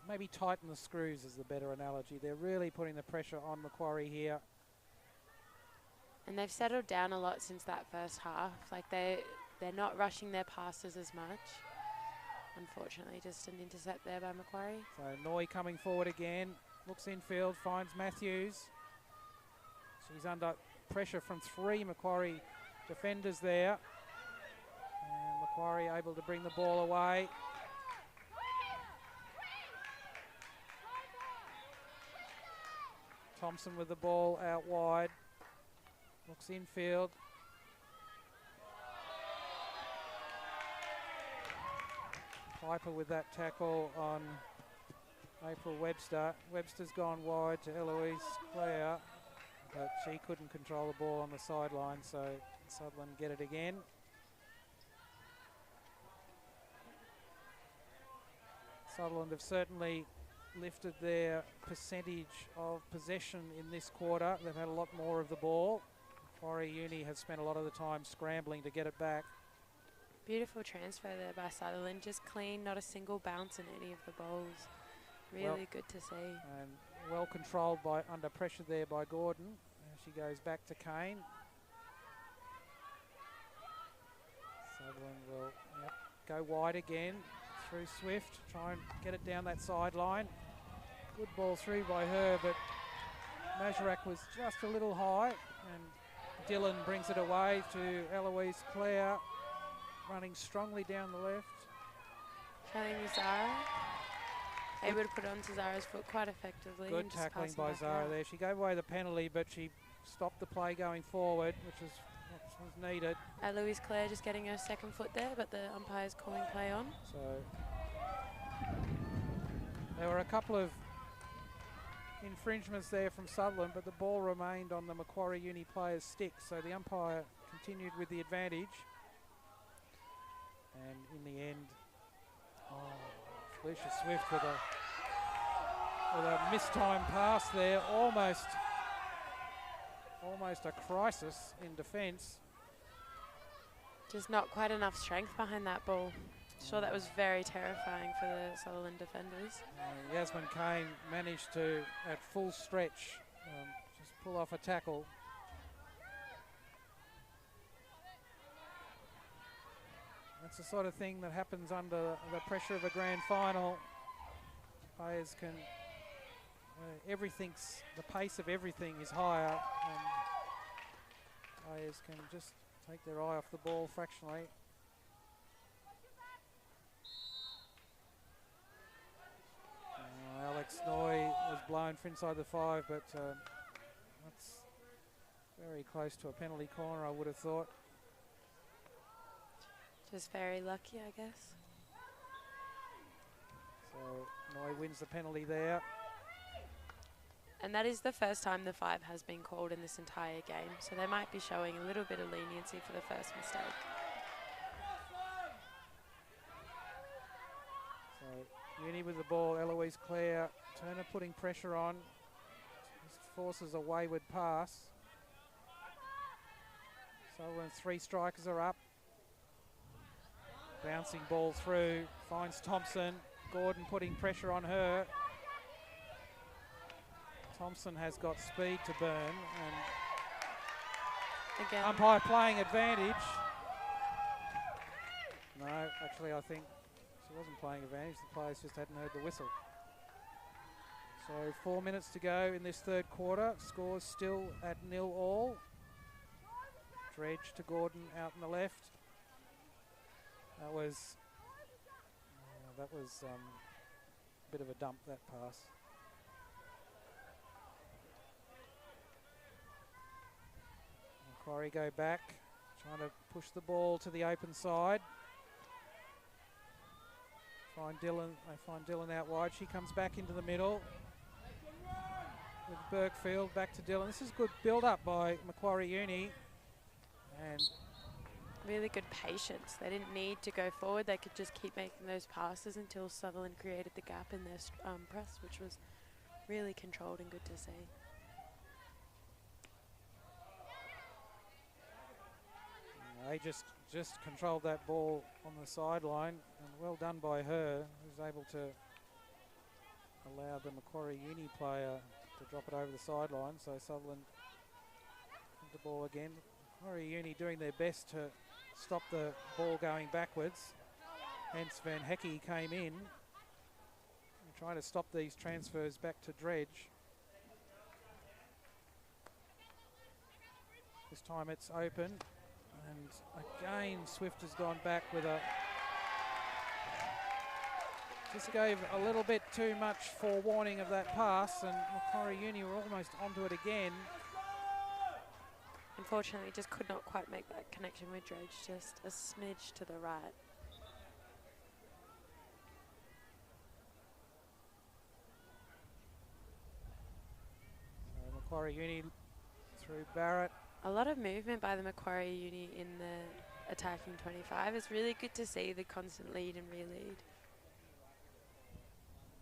maybe tighten the screws is the better analogy. They're really putting the pressure on Macquarie here. And they've settled down a lot since that first half. Like they're not rushing their passes as much. Unfortunately, just an intercept there by Macquarie. So Noy coming forward again, looks infield, finds Matthews. She's under pressure from 3 Macquarie defenders there. And Macquarie able to bring the ball away. Thompson with the ball out wide. Looks infield. Piper with that tackle on April Webster. Webster's gone wide to Eloise Clare, but she couldn't control the ball on the sideline, so Sutherland get it again. Sutherland have certainly lifted their percentage of possession in this quarter. They've had a lot more of the ball. Macquarie Uni has spent a lot of the time scrambling to get it back. Beautiful transfer there by Sutherland, just clean, not a single bounce in any of the bowls. Really good to see. And well controlled by under pressure there by Gordon. She goes back to Kane. Sutherland will go wide again through Swift, try and get it down that sideline. Good ball through by her, but Macquarie was just a little high, and Dillon brings it away to Eloise Clare, running strongly down the left. Showing Zara. Able to put it onto Zara's foot quite effectively. Good tackling by Zara there. She gave away the penalty, but she stopped the play going forward, which was needed. Louise Clare just getting her second foot there, but the umpire's calling play on. So there were a couple of infringements there from Sutherland, but the ball remained on the Macquarie Uni player's stick, so the umpire continued with the advantage. And in the end, Felicia Swift with a mistimed pass there, almost a crisis in defence. Just not quite enough strength behind that ball. Sure, that was very terrifying for the Sutherland defenders. Yasmin Kane managed to, at full stretch, just pull off a tackle. That's the sort of thing that happens under the pressure of a grand final. Players can, the pace of everything is higher, and players can just take their eye off the ball fractionally. Alex Noy was blown for inside the 5, but that's very close to a penalty corner, I would have thought. Just very lucky, I guess. So Noy wins the penalty there. And that is the first time the 5 has been called in this entire game, so they might be showing a little bit of leniency for the first mistake. So Uni with the ball, Eloise Clare, Turner putting pressure on, just forces a wayward pass. So when 3 strikers are up, bouncing ball through, finds Thompson, Gordon putting pressure on her. Thompson has got speed to burn, and again, umpire playing advantage. No, actually I think she wasn't playing advantage, the players just hadn't heard the whistle. So 4 minutes to go in this third quarter, scores still at 0-all. Dredge to Gordon out on the left. That was a bit of a dump, that pass. Macquarie go back, trying to push the ball to the open side. They find Dillon out wide. She comes back into the middle with Burkefield back to Dillon. This is good build-up by Macquarie Uni, and really good patience. They didn't need to go forward. They could just keep making those passes until Sutherland created the gap in their press, which was really controlled and good to see. They just controlled that ball on the sideline, and well done by her, who's able to allow the Macquarie Uni player to drop it over the sideline. So Sutherland with the ball again. Macquarie Uni doing their best to stop the ball going backwards. Hence Van Hecky came in and trying to stop these transfers back to Dredge. This time it's open. And again, Swift has gone back with a Just gave a little bit too much forewarning of that pass, and Macquarie Uni were almost onto it again. Unfortunately, just could not quite make that connection with Dredge, just a smidge to the right. So Macquarie Uni through Barrett. A lot of movement by the Macquarie Uni in the attacking 25. It's really good to see the constant lead and re-lead.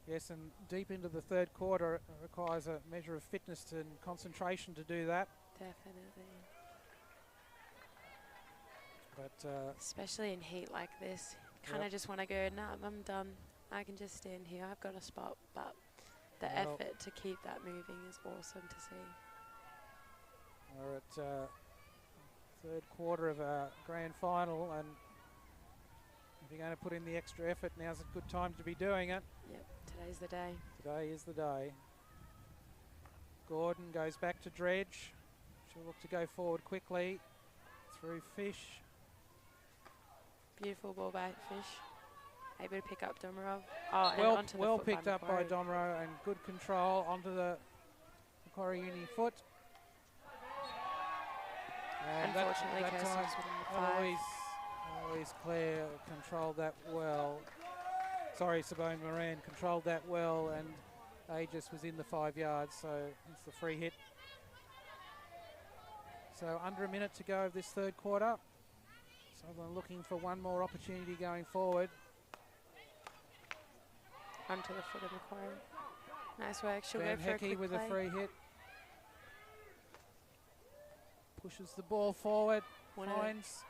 Yes, and deep into the third quarter, it requires a measure of fitness and concentration to do that. Definitely. But especially in heat like this, kind of just want to go, nah, I'm done. I can just stand here. I've got a spot. But the effort to keep that moving is awesome to see. We're at third quarter of a grand final, and if you're going to put in the extra effort, now's a good time to be doing it. Yep, today's the day. Today is the day. Gordon goes back to Dredge. She'll look to go forward quickly through Fish. Beautiful ball by Fish. Able to pick up Domarov. Oh, well, and onto well the foot picked by up by Domro, and good control onto the Macquarie Uni foot. And unfortunately, that Kirsten's time, within the 5. Eloise Clare controlled that well. Sorry, Sabone Moran controlled that well, and Aegis was in the 5 yards, so it's the free hit. So under a minute to go of this third quarter. Sutherland looking for one more opportunity going forward. Onto the foot of Macquarie. Nice work. She'll Van go for a Hecky quick with play. a free hit. Pushes the ball forward. Finds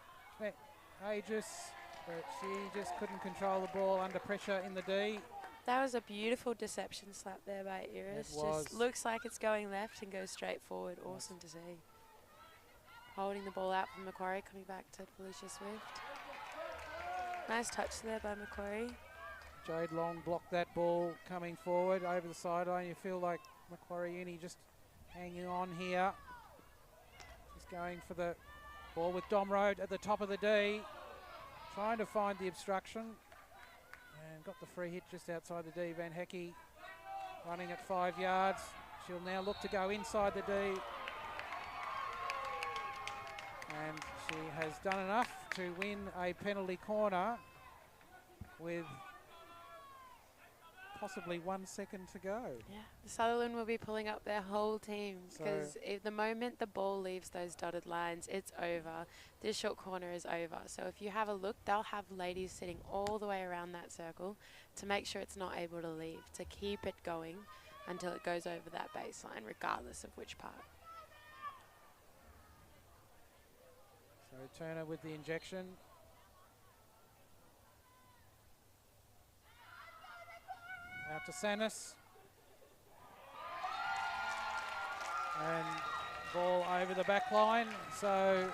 Aegis, but she just couldn't control the ball under pressure in the D. That was a beautiful deception slap there by Iris. It was. Just looks like it's going left and goes straight forward. Awesome to see. Holding the ball out from Macquarie, coming back to Felicia Swift. Nice touch there by Macquarie. Jade Long blocked that ball coming forward over the sideline. You feel like Macquarie Uni just hanging on here. Just going for the ball with Dom Road at the top of the D. Trying to find the obstruction. And got the free hit just outside the D. Van Hecky running at 5 yards. She'll now look to go inside the D. And she has done enough to win a penalty corner with possibly 1 second to go. Yeah, Sutherland will be pulling up their whole team because the moment the ball leaves those dotted lines, it's over. This short corner is over. So if you have a look, they'll have ladies sitting all the way around that circle to make sure it's not able to leave, to keep it going until it goes over that baseline, regardless of which part. So Turner with the injection. Out to Sanis. And ball over the back line. So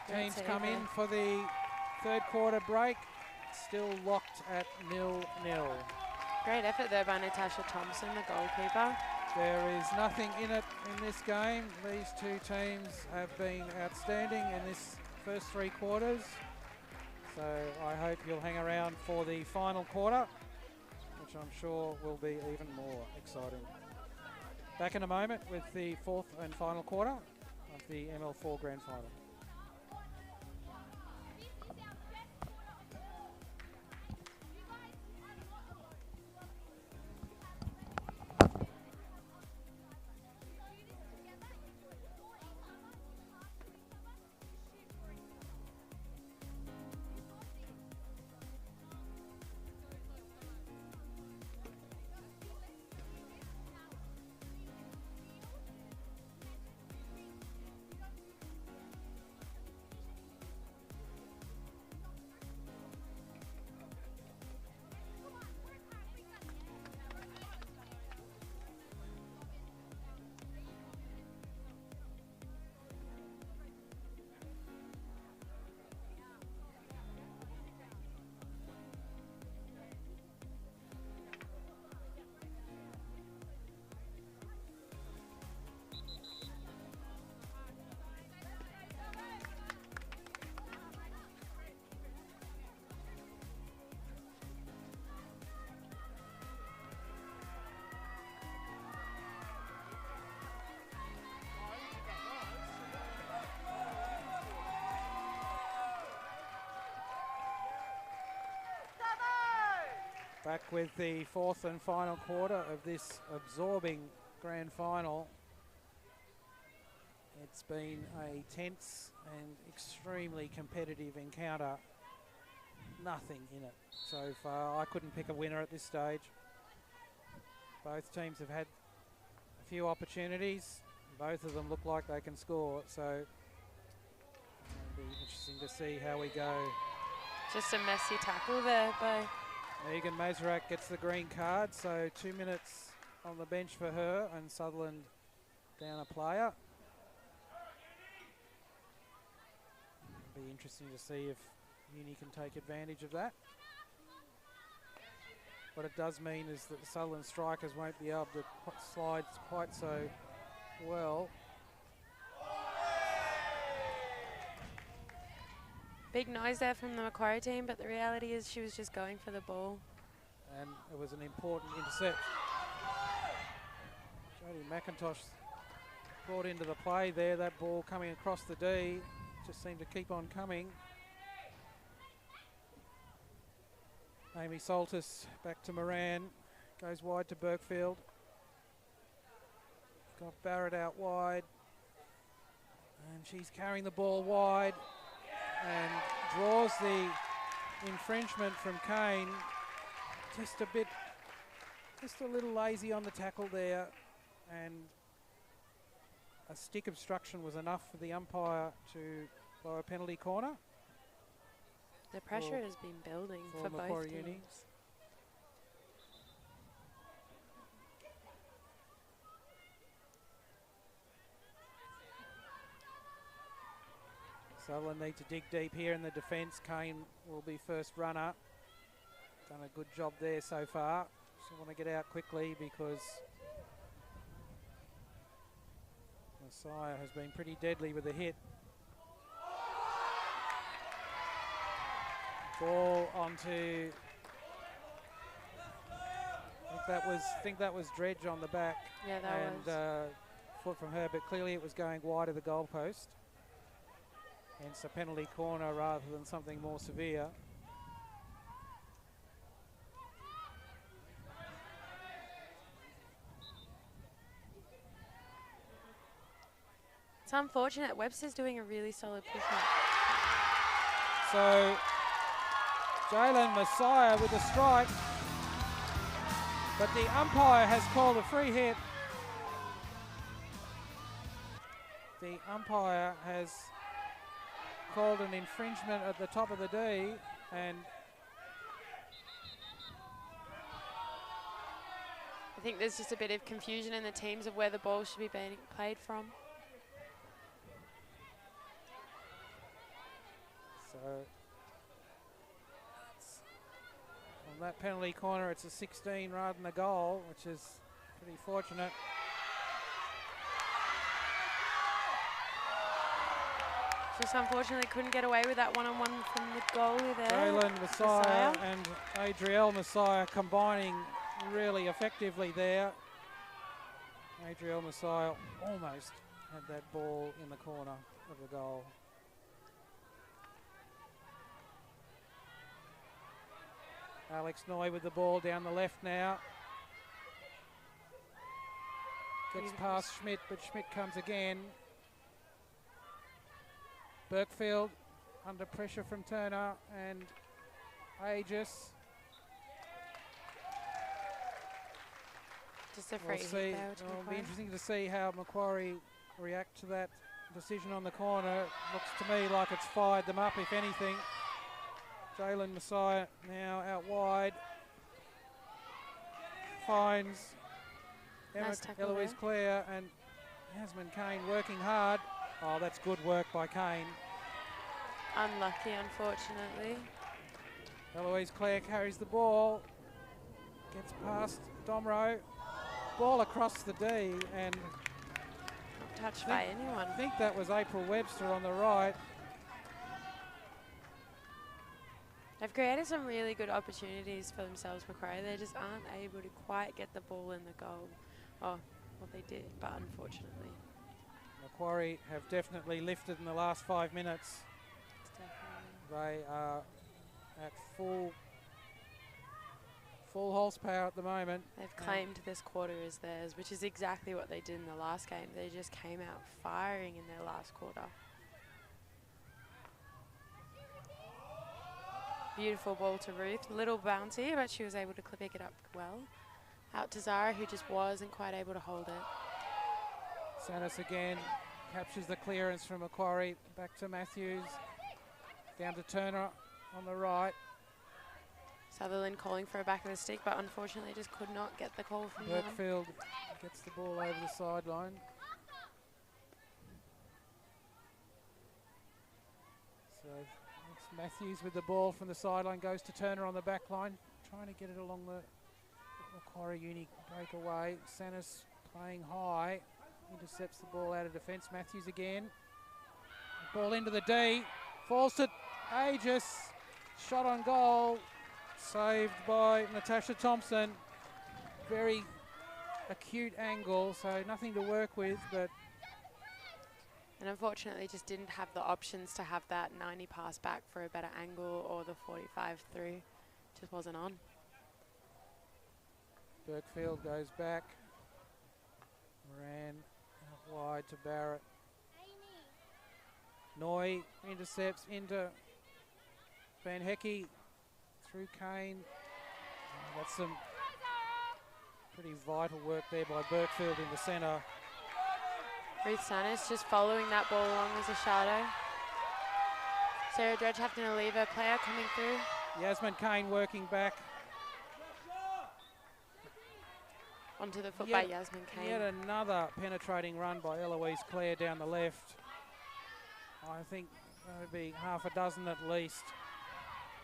teams come in for the third quarter break. Still locked at 0-0. Great effort there by Natasha Thompson, the goalkeeper. There is nothing in it in this game. These two teams have been outstanding in this first 3 quarters. So I hope you'll hang around for the final quarter, which I'm sure will be even more exciting. Back in a moment with the 4th and final quarter of the ML4 Grand Final. Back with the fourth and final quarter of this absorbing grand final. It's been a tense and extremely competitive encounter. Nothing in it so far. I couldn't pick a winner at this stage. Both teams have had a few opportunities. Both of them look like they can score, so it'll be interesting to see how we go. Just a messy tackle there by Megan Mazurek gets the green card, so 2 minutes on the bench for her, and Sutherland down a player. It'll be interesting to see if Uni can take advantage of that. What it does mean is that the Sutherland strikers won't be able to slide quite so well. big noise there from the Macquarie team, but the reality is she was just going for the ball. And it was an important intercept. Jodie McIntosh brought into the play there. That ball coming across the D just seemed to keep on coming. Amy Soltis back to Moran, goes wide to Burkefield. Got Barrett out wide, and she's carrying the ball wide and draws the infringement from Kane. Just a little lazy on the tackle there, and a stick obstruction was enough for the umpire to blow a penalty corner. The pressure has been building for both Macquarie teams. Uni. Sutherland need to dig deep here in the defence. Kane will be first runner. Done a good job there so far. Just want to get out quickly because Messiah has been pretty deadly with the hit. Ball onto, I think that was Dredge on the back. Yeah, that was. Foot from her, but clearly it was going wide of the goalpost. Hence a penalty corner rather than something more severe. It's unfortunate. Webster's doing a really solid push-up. So Jalen Messiah with a strike, but the umpire has called a free hit. The umpire has called an infringement at the top of the D, and I think there's just a bit of confusion in the teams of where the ball should be being played from. so on that penalty corner it's a 16 rather than a goal, which is pretty fortunate. Just unfortunately couldn't get away with that one-on-one from the goalie there. Jalen Messiah and Adrielle Messiah combining really effectively there. Adrielle Messiah almost had that ball in the corner of the goal. Alex Noy with the ball down the left now. Gets past Schmidt, but Schmidt comes again. Burkefield under pressure from Turner and Aegis. Just a free We'll hit see. there, which It'll be Macquarie. interesting to see how Macquarie react to that decision on the corner. Looks to me like it's fired them up, if anything. Jalen Messiah now out wide. Finds Nice tackle Eloise there. Clare and Yasmin Kane working hard. Oh, that's good work by Kane. Unlucky, unfortunately. Eloise Clare carries the ball. Gets past Domro. Ball across the D, and Not touched by anyone. I think that was April Webster on the right. They've created some really good opportunities for themselves, Macquarie. They just aren't able to quite get the ball in the goal. Oh, well, they did, but unfortunately. Macquarie have definitely lifted in the last 5 minutes. It's definitely. They are at full horsepower at the moment. They've claimed this quarter as theirs, which is exactly what they did in the last game. They just came out firing in their last quarter. Beautiful ball to Ruth. Little bouncy, but she was able to pick it up well. Out to Zara, who just wasn't quite able to hold it. Sanis again captures the clearance from Macquarie. Back to Matthews. Down to Turner on the right. Sutherland calling for a back of the stick, but unfortunately just could not get the call from them. Burkfield gets the ball over the sideline. So it's Matthews with the ball from the sideline, goes to Turner on the back line, trying to get it along the Macquarie Uni breakaway. Sanis playing high, intercepts the ball out of defence. Matthews again. Ball into the D, falls to Aegis, shot on goal. Saved by Natasha Thompson. Very acute angle, so nothing to work with, but... And unfortunately just didn't have the options to have that 90 pass back for a better angle, or the 45 through. Just wasn't on. Burkfield goes back. Ran out wide to Barrett. Noy intercepts into Van Hecke. Through Kane. That's some pretty vital work there by Burkfield in the centre. Ruth Sanis just following that ball along as a shadow. Sarah Dredge having to leave her player coming through. Yasmin Kane working back. Onto the foot by Yasmin Kane. Yet another penetrating run by Eloise Clare down the left. I think that would be half a dozen at least.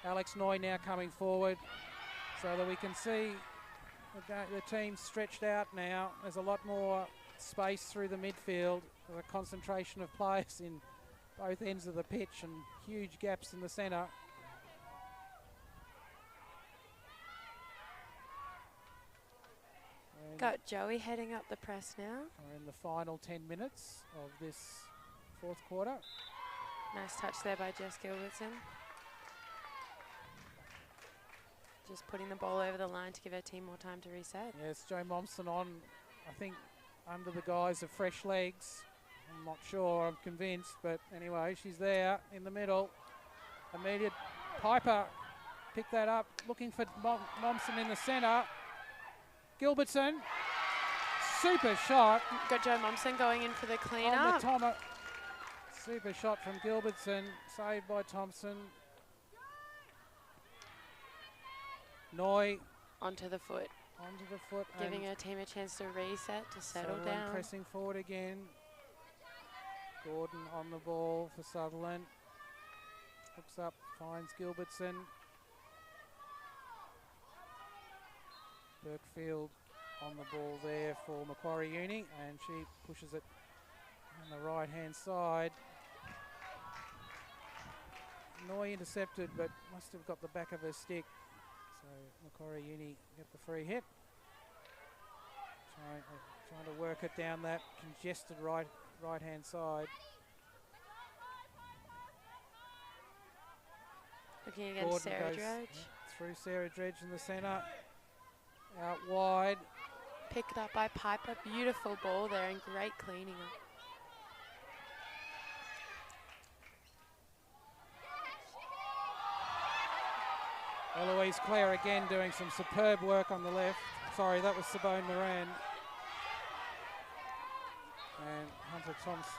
Alex Noy now coming forward so that we can see the team stretched out now. There's a lot more space through the midfield. There's a concentration of players in both ends of the pitch and huge gaps in the centre. Got Joey heading up the press now. We're in the final 10 minutes of this fourth quarter. Nice touch there by Jess Gilbertson. Just putting the ball over the line to give her team more time to reset. Yes, Jo Momsen on, I think, under the guise of fresh legs. I'm not sure, I'm convinced, but anyway, she's there in the middle. Immediate Piper picked that up, looking for Momsen in the centre. Gilbertson, super shot. Got Jo Momsen going in for the clean On up. the super shot from Gilbertson, saved by Thompson. Noy onto the foot. Onto the foot. Giving her team a chance to reset, to settle down. Pressing forward again. Gordon on the ball for Sutherland. Hooks up, finds Gilbertson. Burkfield on the ball there for Macquarie Uni, and she pushes it on the right-hand side. Noy intercepted, but must have got the back of her stick. So Macquarie Uni get the free hit. Trying to work it down that congested right-hand side. Looking against Sarah Dredge. Through Sarah Dredge in the centre. Out wide. Picked up by Piper. Beautiful ball there and great cleaning up. Eloise Clare again doing some superb work on the left. Sorry, that was Sabone Moran. And Hunter Thompson.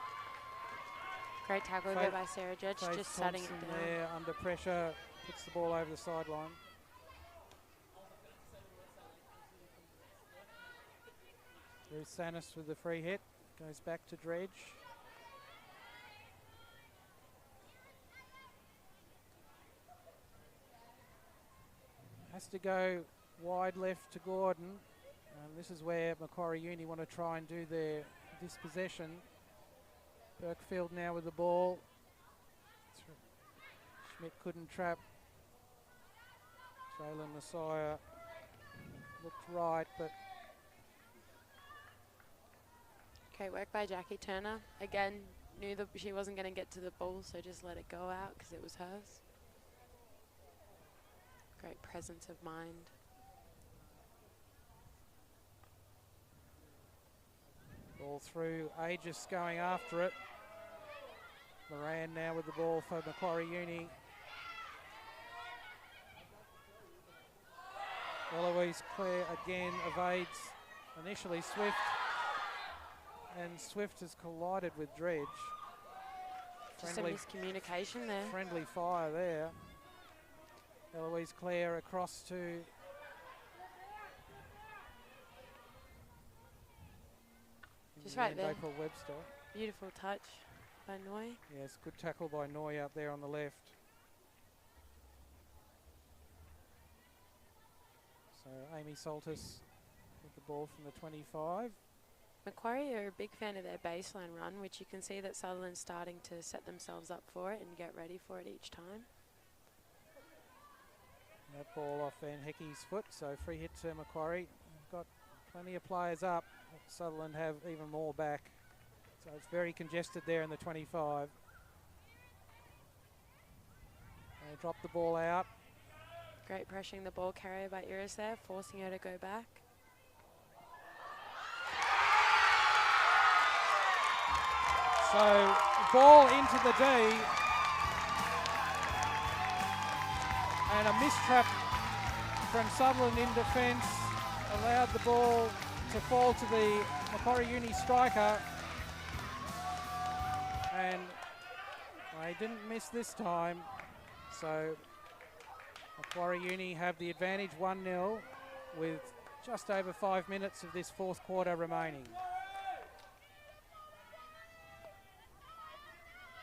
Great tackle there by Sarah Dredge, just setting it down. There under pressure, puts the ball over the sideline. Ruth Sanis with the free hit, goes back to Dredge. Has to go wide left to Gordon. This is where Macquarie Uni want to try and do their dispossession. Burkfield now with the ball. Schmidt couldn't trap. Jalen Messiah looked right, but... Great work by Jackie Turner. Again, knew that she wasn't going to get to the ball, so just let it go out because it was hers. Great presence of mind. through. Aegis going after it. Moran now with the ball for Macquarie Uni. Eloise Clare again evades initially Swift, and Swift has collided with Dredge. Just a miscommunication there. Friendly fire there. Eloise Clare across to just right there. April Webster. Beautiful touch by Noy. Yes, good tackle by Noy up there on the left. So Amy Soltis with the ball from the 25. Macquarie are a big fan of their baseline run, which you can see that Sutherland's starting to set themselves up for it and get ready for it each time. That ball off Van Hecke's foot, so free hit to Macquarie. They've got plenty of players up. Sutherland have even more back. So it's very congested there in the 25. They drop the ball out. Great pressuring the ball carrier by Iris there, forcing her to go back. So ball into the D. And a mistrap from Sutherland in defence allowed the ball to fall to the Macquarie Uni striker. And they didn't miss this time. So Macquarie Uni have the advantage 1-0 with just over 5 minutes of this fourth quarter remaining.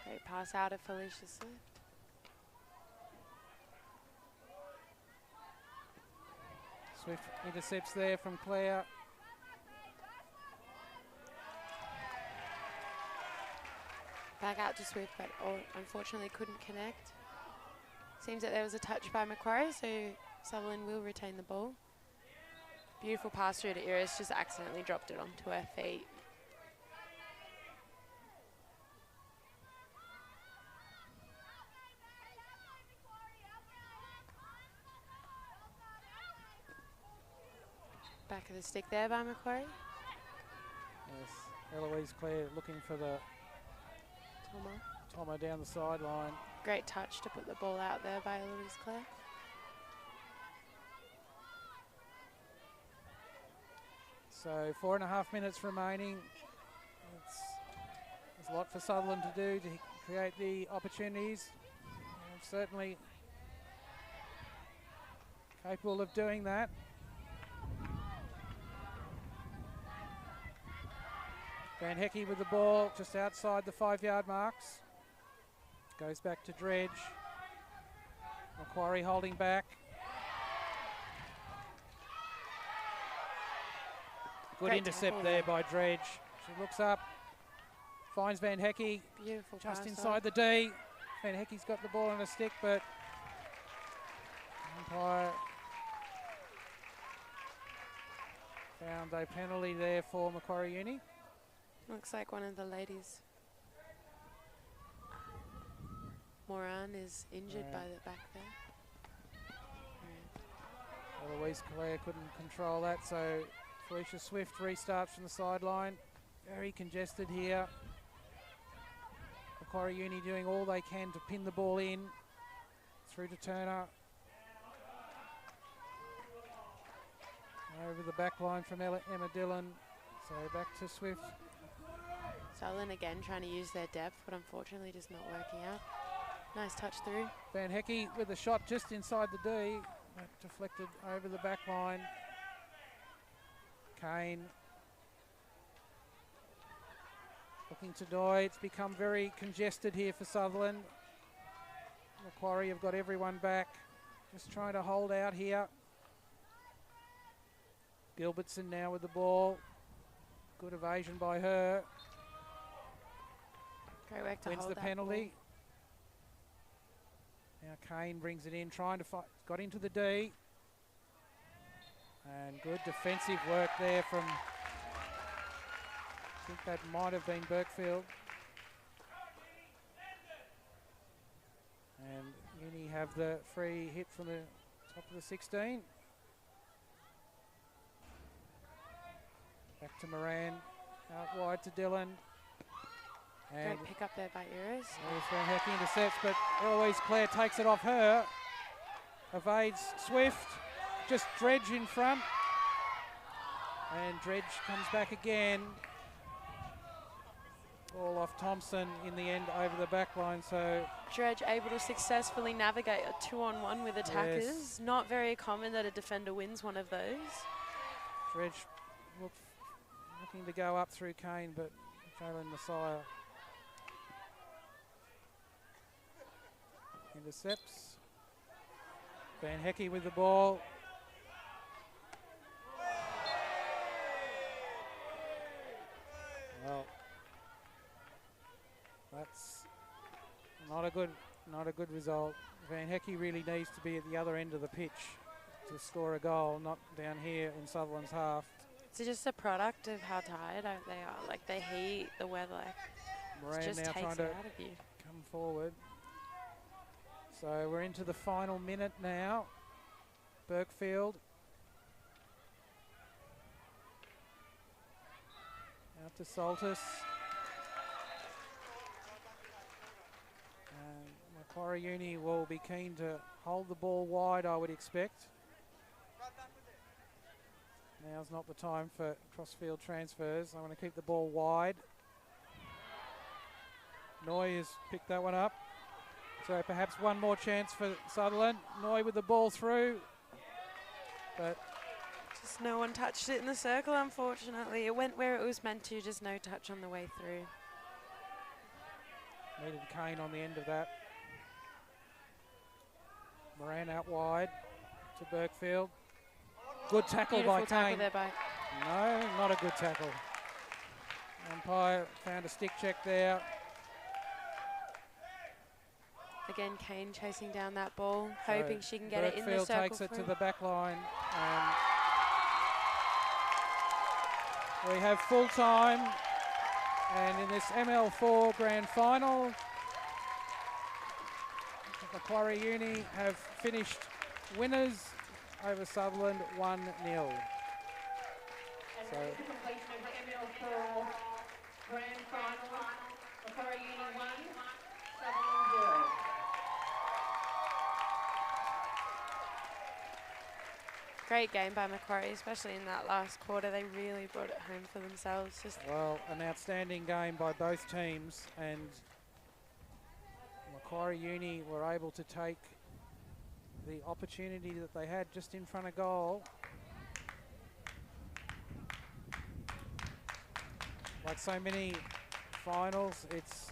Great pass out of Felicia Swift. Swift intercepts there from Claire. Back out to Swift, but unfortunately couldn't connect. Seems that there was a touch by Macquarie, so Sutherland will retain the ball. Beautiful pass through to Iris, just accidentally dropped it onto her feet. Back of the stick there by Macquarie. Yes, Eloise Clare looking for the Tomo down the sideline. Great touch to put the ball out there by Eloise Clare. So 4.5 minutes remaining. There's a lot for Sutherland to do to create the opportunities. And certainly capable of doing that. Van Hecke with the ball just outside the 5-yard marks. Goes back to Dredge. Macquarie holding back. Good Great intercept tackle there by Dredge. She looks up, finds Van Hecke Beautiful just pass inside the D. Van Hecke's got the ball on a stick, but umpire found a penalty there for Macquarie Uni. Looks like one of the ladies. Moran is injured by the back there. Eloise Clare couldn't control that, so Felicia Swift restarts from the sideline. Very congested here. Macquarie Uni doing all they can to pin the ball in. Through to Turner. Over the back line from Emma Dillon. So back to Swift. Sutherland again trying to use their depth, but unfortunately just not working out. Nice touch through. Van Hecke with a shot just inside the D. That deflected over the back line. Kane looking to die. It's become very congested here for Sutherland. Macquarie have got everyone back. Just trying to hold out here. Gilbertson now with the ball. Good evasion by her. Great work to Wins hold the that penalty. Now Kane brings it in, trying to fight. Got into the D. And good defensive work there from, I think that might have been Burkefield. And Uni have the free hit from the top of the 16. Back to Moran. Out wide to Dylan. And Great pick up there by Iris. there's Van Heck intercepts, but Eloise Clare takes it off her. Evades Swift. Just Dredge in front. And Dredge comes back again. Ball off Thompson in the end over the back line. So Dredge able to successfully navigate a 2-on-1 with attackers. Yes. Not very common that a defender wins one of those. Dredge looking to go up through Kane, but Jalen Messiah intercepts. Van Hecky with the ball. Well, that's not a good result. Van Hecky really needs to be at the other end of the pitch to score a goal, not down here in Sutherland's half. It's just a product of how tired they are. Like the heat, the weather, Moran it just now takes trying it to out of you. come forward. So we're into the final minute now. Burkefield. Out to Saltus. Macquarie Uni will be keen to hold the ball wide, I would expect. Now's not the time for cross-field transfers. I want to keep the ball wide. Noy has picked that one up. So perhaps one more chance for Sutherland. Noy with the ball through. But Just no one touched it in the circle, unfortunately. It went where it was meant to, just no touch on the way through. needed Kane on the end of that. Moran out wide to Burkefield. Good tackle Beautiful by tackle Kane. there by. No, not a good tackle. Umpire found a stick check there. Again, Kane chasing down that ball, hoping she can get it in the Burkefield circle. takes it to the back line. We have full time. And in this ML4 grand final, Macquarie Uni have finished winners over Sutherland 1-0. And that is the completion of the ML4 grand final. Macquarie Uni 1, Sutherland 0. Great game by Macquarie, especially in that last quarter. They really brought it home for themselves. Just Well, an outstanding game by both teams, and Macquarie Uni were able to take the opportunity that they had just in front of goal. Like so many finals, it's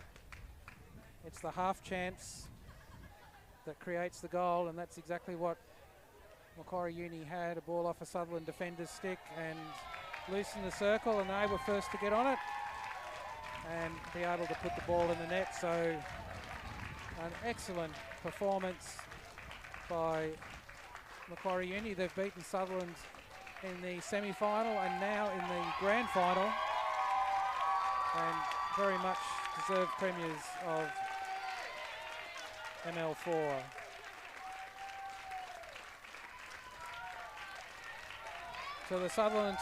the half chance that creates the goal, and that's exactly what Macquarie Uni had. A ball off a Sutherland defender's stick and loose in the circle, and they were first to get on it and be able to put the ball in the net. So an excellent performance by Macquarie Uni. They've beaten Sutherland in the semi-final and now in the grand final, and very much deserved premiers of ML4. So the Sutherland